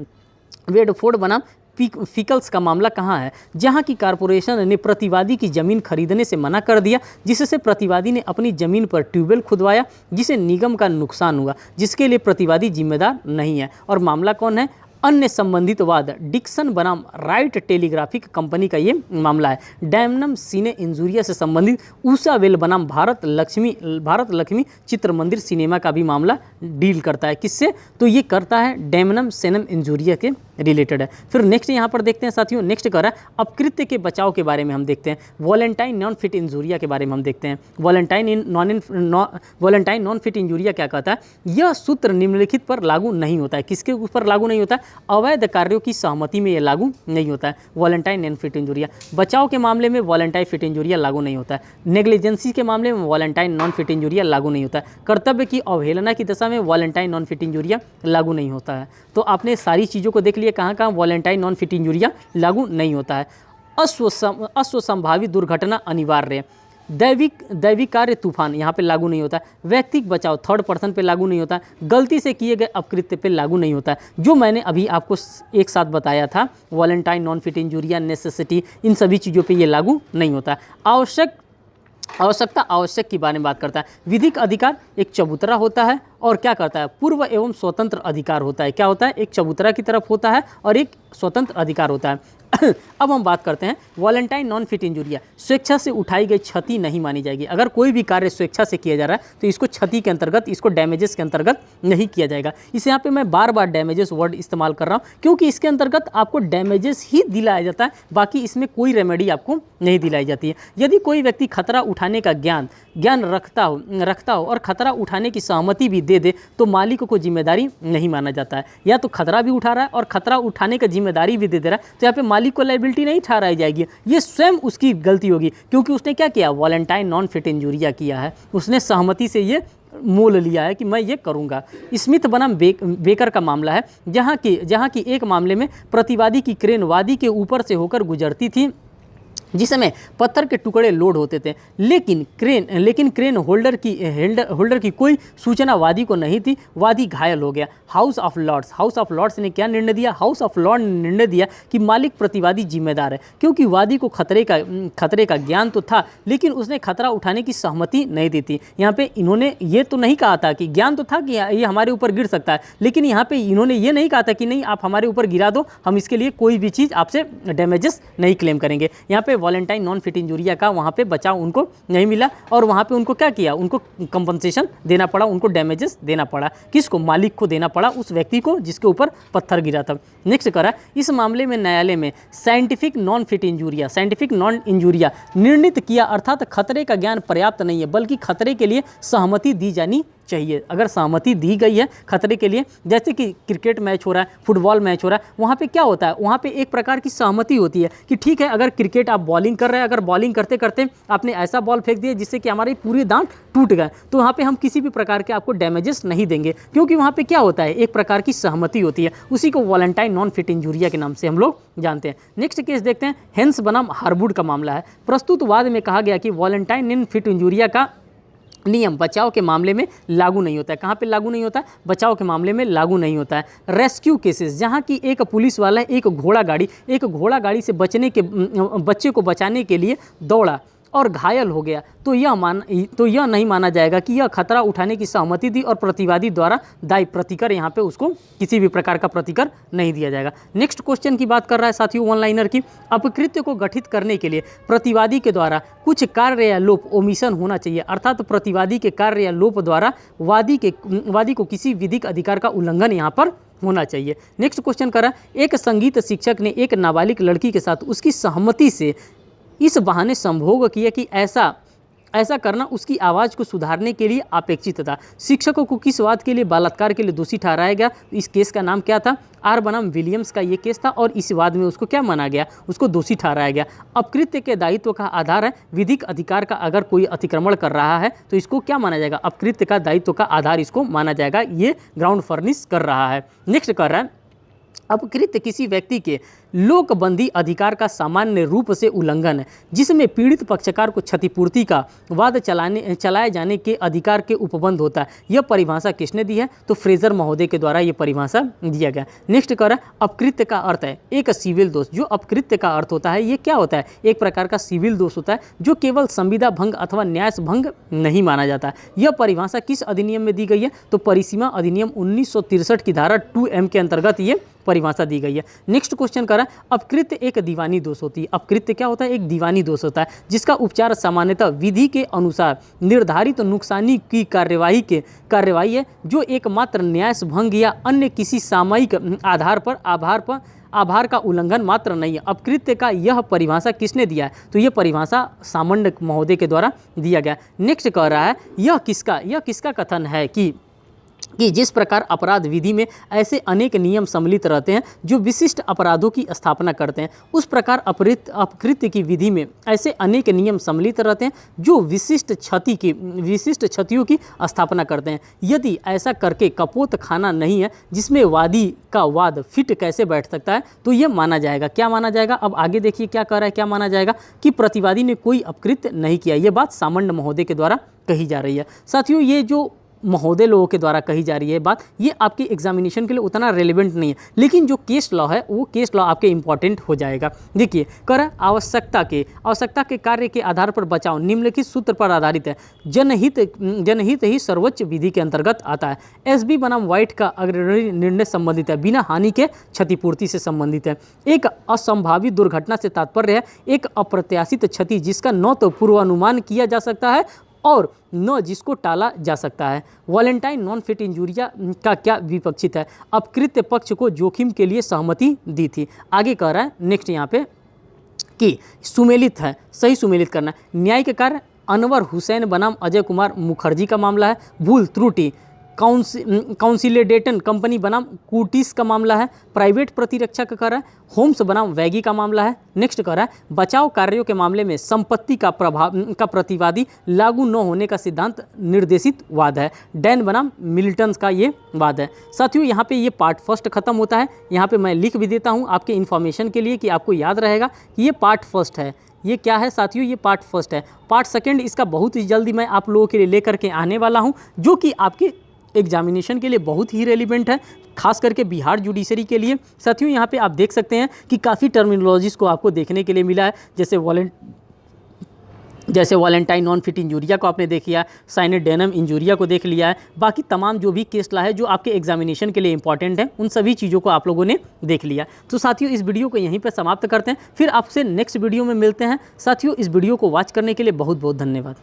वेडफोर्ड बनाम फिकल्स का मामला कहाँ है, जहाँ की कारपोरेशन ने प्रतिवादी की ज़मीन खरीदने से मना कर दिया, जिससे प्रतिवादी ने अपनी ज़मीन पर ट्यूबवेल खुदवाया, जिसे निगम का नुकसान हुआ, जिसके लिए प्रतिवादी जिम्मेदार नहीं है। और मामला कौन है, अन्य संबंधित वाद डिक्सन बनाम राइट टेलीग्राफिक कंपनी का ये मामला है। डैमनम सीने इंजूरिया से संबंधित उषा वेल बनाम भारत लक्ष्मी चित्र मंदिर सिनेमा का भी मामला डील करता है। किससे, तो ये करता है डैमनम सेनम इंजूरिया के रिलेटेड है। फिर नेक्स्ट यहाँ पर देखते हैं साथियों, नेक्स्ट कर रहा है अपकृत्य के बचाव के बारे में हम देखते हैं। वॉलेंटाइन नॉन फिट इंजूरिया के बारे में हम देखते हैं। वॉलेंटाइन नॉन फिट इंजूरिया क्या कहता है, यह सूत्र निम्नलिखित पर लागू नहीं होता है। किसके ऊपर लागू नहीं होता है, अवैध कार्यों की सहमति में यह लागू नहीं होता है। वॉलेंटाइन नॉन फिट इंजूरिया बचाव के मामले में वॉलेंटाइन फिट इंजूरिया लागू नहीं होता है। नेग्लिजेंसी के मामले में वॉलेंटाइन नॉन फिट इंजूरिया लागू नहीं होता है। कर्तव्य की अवहेलना की दशा में वॉलेंटाइन नॉन फिट इंजूरिया लागू नहीं होता है। तो आपने सारी चीज़ों को देख लिया कहाँ कहाँ वॉलेंटाइन नॉन फिट इंजूरिया लागू नहीं होता है। अश्वसंभावी दुर्घटना अनिवार्य, दैविक कार्य तूफान यहाँ पे लागू नहीं होता है। व्यक्तिगत बचाव थर्ड पर्सन पे लागू नहीं होता है। गलती से किए गए अपकृत्य पे लागू नहीं होता है। जो मैंने अभी आपको एक साथ बताया था, वॉलेंटाइन नॉन फिट इंजूरिया, नेसेसिटी, इन सभी चीज़ों पे ये लागू नहीं होता है। आवश्यक की बारे में बात करता है। विधिक अधिकार एक चबूतरा होता है और क्या करता है, पूर्व एवं स्वतंत्र अधिकार होता है। क्या होता है, एक चबूतरा की तरफ होता है और एक स्वतंत्र अधिकार होता है। अब हम बात करते हैं वॉलेंटाइन नॉन फिट इंजूरिया। स्वेच्छा से उठाई गई क्षति नहीं मानी जाएगी। अगर कोई भी कार्य स्वेच्छा से किया जा रहा है तो इसको क्षति के अंतर्गत, इसको डैमेजेस के अंतर्गत नहीं किया जाएगा। इसे यहाँ पे मैं बार बार डैमेजेस वर्ड इस्तेमाल कर रहा हूँ, क्योंकि इसके अंतर्गत आपको डैमेजेस ही दिलाया जाता है, बाकी इसमें कोई रेमेडी आपको नहीं दिलाई जाती है। यदि कोई व्यक्ति खतरा उठाने का ज्ञान रखता हो और खतरा उठाने की सहमति भी दे तो मालिक को जिम्मेदारी नहीं माना जाता है। या तो खतरा भी उठा रहा है और खतरा उठाने का जिम्मेदारी भी दे रहा है, तो यहाँ पे मालिक को लायबिलिटी नहीं ठहराई जाएगी, ये स्वयं उसकी गलती होगी, क्योंकि उसने क्या किया, वॉलेंटाइन नॉन फिट इंजूरिया किया है। उसने सहमति से ये मोल लिया है कि मैं ये करूंगा। स्मिथ बनाम बेकर का मामला है, जहाँ की एक मामले में प्रतिवादी की क्रेन वादी के ऊपर से होकर गुजरती थी, जिस समय पत्थर के टुकड़े लोड होते थे, लेकिन क्रेन होल्डर की कोई सूचना वादी को नहीं थी। वादी घायल हो गया। हाउस ऑफ लॉर्ड्स ने क्या निर्णय दिया, हाउस ऑफ लॉर्ड ने निर्णय दिया कि मालिक प्रतिवादी जिम्मेदार है, क्योंकि वादी को खतरे का ज्ञान तो था, लेकिन उसने खतरा उठाने की सहमति नहीं दी थी। यहाँ पे इन्होंने ये तो नहीं कहा था कि ज्ञान तो था कि ये हमारे ऊपर गिर सकता है, लेकिन यहाँ पे इन्होंने ये नहीं कहा था कि नहीं आप हमारे ऊपर गिरा दो, हम इसके लिए कोई भी चीज़ आपसे डैमेजेस नहीं क्लेम करेंगे। यहाँ पे वॉलेंटाइन नॉन फिट इंजूरिया का वहाँ पे बचाव उनको नहीं मिला और वहाँ पे उनको क्या किया, उनको कंपनसेशन देना पड़ा, उनको डैमेजेस देना पड़ा। किसको, मालिक को देना पड़ा, उस व्यक्ति को जिसके ऊपर पत्थर गिरा था। नेक्स्ट करा, इस मामले में न्यायालय में साइंटिफिक नॉन इंजूरिया निर्णित किया, अर्थात खतरे का ज्ञान पर्याप्त नहीं है, बल्कि खतरे के लिए सहमति दी जानी चाहिए। अगर सहमति दी गई है खतरे के लिए, जैसे कि क्रिकेट मैच हो रहा है, फुटबॉल मैच हो रहा है, वहाँ पे क्या होता है, वहाँ पे एक प्रकार की सहमति होती है कि ठीक है, अगर क्रिकेट आप बॉलिंग कर रहे हैं, अगर बॉलिंग करते करते आपने ऐसा बॉल फेंक दिया जिससे कि हमारे पूरे दांत टूट गए, तो वहाँ पे हम किसी भी प्रकार के आपको डैमेजेस नहीं देंगे, क्योंकि वहाँ पे क्या होता है, एक प्रकार की सहमति होती है। उसी को वॉलेंटाइन नॉन फिट इंजूरिया के नाम से हम लोग जानते हैं। नेक्स्ट केस देखते हैं, हेंस बनाम हार्वुड का मामला है। प्रस्तुत वाद में कहा गया कि वॉलेंटाइन नॉन फिट इंजूरिया का नियम बचाव के मामले में लागू नहीं होता है। कहाँ पे लागू नहीं होता है? बचाव के मामले में लागू नहीं होता है। रेस्क्यू केसेस, जहाँ की एक पुलिस वाला एक घोड़ा गाड़ी से बच्चे को बचाने के लिए दौड़ा और घायल हो गया, तो यह नहीं माना जाएगा कि यह खतरा उठाने की सहमति दी और प्रतिवादी द्वारा दायी प्रतिकर, यहाँ पे उसको किसी भी प्रकार का प्रतिकर नहीं दिया जाएगा। नेक्स्ट क्वेश्चन की बात कर रहा है साथियों वन लाइनर की। अपकृत्य को गठित करने के लिए प्रतिवादी के द्वारा कुछ कार्य या लोप ओमिशन होना चाहिए, अर्थात प्रतिवादी के कार्य या लोप द्वारा वादी को किसी विधिक अधिकार का उल्लंघन यहाँ पर होना चाहिए। नेक्स्ट क्वेश्चन कर रहा है, एक संगीत शिक्षक ने एक नाबालिग लड़की के साथ उसकी सहमति से इस बहाने संभोग किया कि ऐसा करना उसकी आवाज़ को सुधारने के लिए अपेक्षित था। शिक्षकों को किस बात के लिए बलात्कार के लिए दोषी ठहराया गया? इस केस का नाम क्या था? आर बनाम विलियम्स का ये केस था और इस वाद में उसको क्या माना गया? उसको दोषी ठहराया गया। अपकृत्य के दायित्व का आधार है विधिक अधिकार का, अगर कोई अतिक्रमण कर रहा है तो इसको क्या माना जाएगा? अपकृत्य का दायित्व का आधार इसको माना जाएगा, ये ग्राउंड फर्निश कर रहा है। नेक्स्ट कर रहा है, अपकृत्य किसी व्यक्ति के लोकबंदी अधिकार का सामान्य रूप से उल्लंघन है, जिसमें पीड़ित पक्षकार को क्षतिपूर्ति का वाद चलाए जाने के अधिकार के उपबंध होता है। यह परिभाषा किसने दी है? तो फ्रेजर महोदय के द्वारा यह परिभाषा दिया गया। नेक्स्ट कर अपकृत्य का अर्थ है एक सिविल दोष। जो अपकृत्य का अर्थ होता है ये क्या होता है? एक प्रकार का सिविल दोष होता है जो केवल संविदा भंग अथवा न्यास भंग नहीं माना जाता है। यह परिभाषा किस अधिनियम में दी गई है? तो परिसीमा अधिनियम 1963 की धारा 2M के अंतर्गत ये परिभाषा दी गई है। नेक्स्ट क्वेश्चन करा, अपकृत्य एक दीवानी दोष होती है। अपकृत्य क्या होता है? एक दीवानी दोष होता है जिसका उपचार सामान्यतः विधि के अनुसार निर्धारित नुकसानी की कार्यवाही है, जो एकमात्र न्यास भंग या अन्य किसी सामयिक आधार पर आभार का उल्लंघन मात्र नहीं है। अपकृत्य का यह परिभाषा किसने दिया है? तो यह परिभाषा सामंत महोदय के द्वारा दिया गया। नेक्स्ट कह रहा है, यह किसका कथन है कि जिस प्रकार अपराध विधि में ऐसे अनेक नियम सम्मिलित रहते हैं जो विशिष्ट अपराधों की स्थापना करते हैं, उस प्रकार अपकृत्य की विधि में ऐसे अनेक नियम सम्मिलित रहते हैं जो विशिष्ट क्षतियों की स्थापना करते हैं। यदि ऐसा करके कपोत खाना नहीं है जिसमें वादी का वाद फिट कैसे बैठ सकता है, तो यह माना जाएगा। क्या माना जाएगा? अब आगे देखिए क्या कह रहा है, क्या माना जाएगा कि प्रतिवादी ने कोई अपकृत्य नहीं किया। यह बात सामंत महोदय के द्वारा कही जा रही है। साथियों, ये जो महोदय लोगों के द्वारा कही जा रही है बात, ये आपके एग्जामिनेशन के लिए उतना रेलिवेंट नहीं है, लेकिन जो केस लॉ है वो केस लॉ आपके इंपॉर्टेंट हो जाएगा। देखिए कर आवश्यकता के कार्य के आधार पर बचाव निम्नलिखित सूत्र पर आधारित है। जनहित ही सर्वोच्च विधि के अंतर्गत आता है। SB बनाम वाइट का अग्रणी निर्णय संबंधित है, बिना हानि के क्षतिपूर्ति से संबंधित है। एक असंभावित दुर्घटना से तात्पर्य है एक अप्रत्याशित क्षति जिसका न तो पूर्वानुमान किया जा सकता है और न जिसको टाला जा सकता है। वॉलेंटाइन नॉन फिट इंजूरिया का क्या विपक्षित है? अपकृत्य पक्ष को जोखिम के लिए सहमति दी थी। आगे कह रहा है नेक्स्ट यहाँ पे कि सुमेलित है, सही सुमेलित करना है। न्यायिक कार्य अनवर हुसैन बनाम अजय कुमार मुखर्जी का मामला है। भूल त्रुटि काउंसिलेडेटन कंपनी बनाम कूटिस का मामला है। प्राइवेट प्रतिरक्षा का कर रहा है। होम्स बनाम वैगी का मामला है। नेक्स्ट कर रहा है बचाव कार्यों के मामले में संपत्ति का प्रतिवादी लागू न होने का सिद्धांत निर्देशित वाद है। डैन बनाम मिल्टन का ये वाद है। साथियों, यहाँ पे ये पार्ट फर्स्ट खत्म होता है। यहाँ पे मैं लिख भी देता हूँ आपके इन्फॉर्मेशन के लिए कि आपको याद रहेगा कि ये पार्ट फर्स्ट है। ये क्या है साथियों? ये पार्ट फर्स्ट है। पार्ट सेकंड इसका बहुत ही जल्दी मैं आप लोगों के लिए लेकर के आने वाला हूँ, जो कि आपके एग्जामिनेशन के लिए बहुत ही रेलिवेंट है, खास करके बिहार जुडिशरी के लिए। साथियों, यहाँ पे आप देख सकते हैं कि काफ़ी टर्मिनोलॉजीज़ को आपको देखने के लिए मिला है, जैसे वॉलेंटाइन नॉन फिट इंजूरिया को आपने देख लिया, साइनेट डेनम इंजूरिया को देख लिया है। बाकी तमाम जो भी केस ला है जो आपके एग्जामिनेशन के लिए इंपॉर्टेंट है, उन सभी चीज़ों को आप लोगों ने देख लिया। तो साथियों, इस वीडियो को यहीं पर समाप्त करते हैं, फिर आपसे नेक्स्ट वीडियो में मिलते हैं। साथियों, इस वीडियो को वॉच करने के लिए बहुत बहुत धन्यवाद।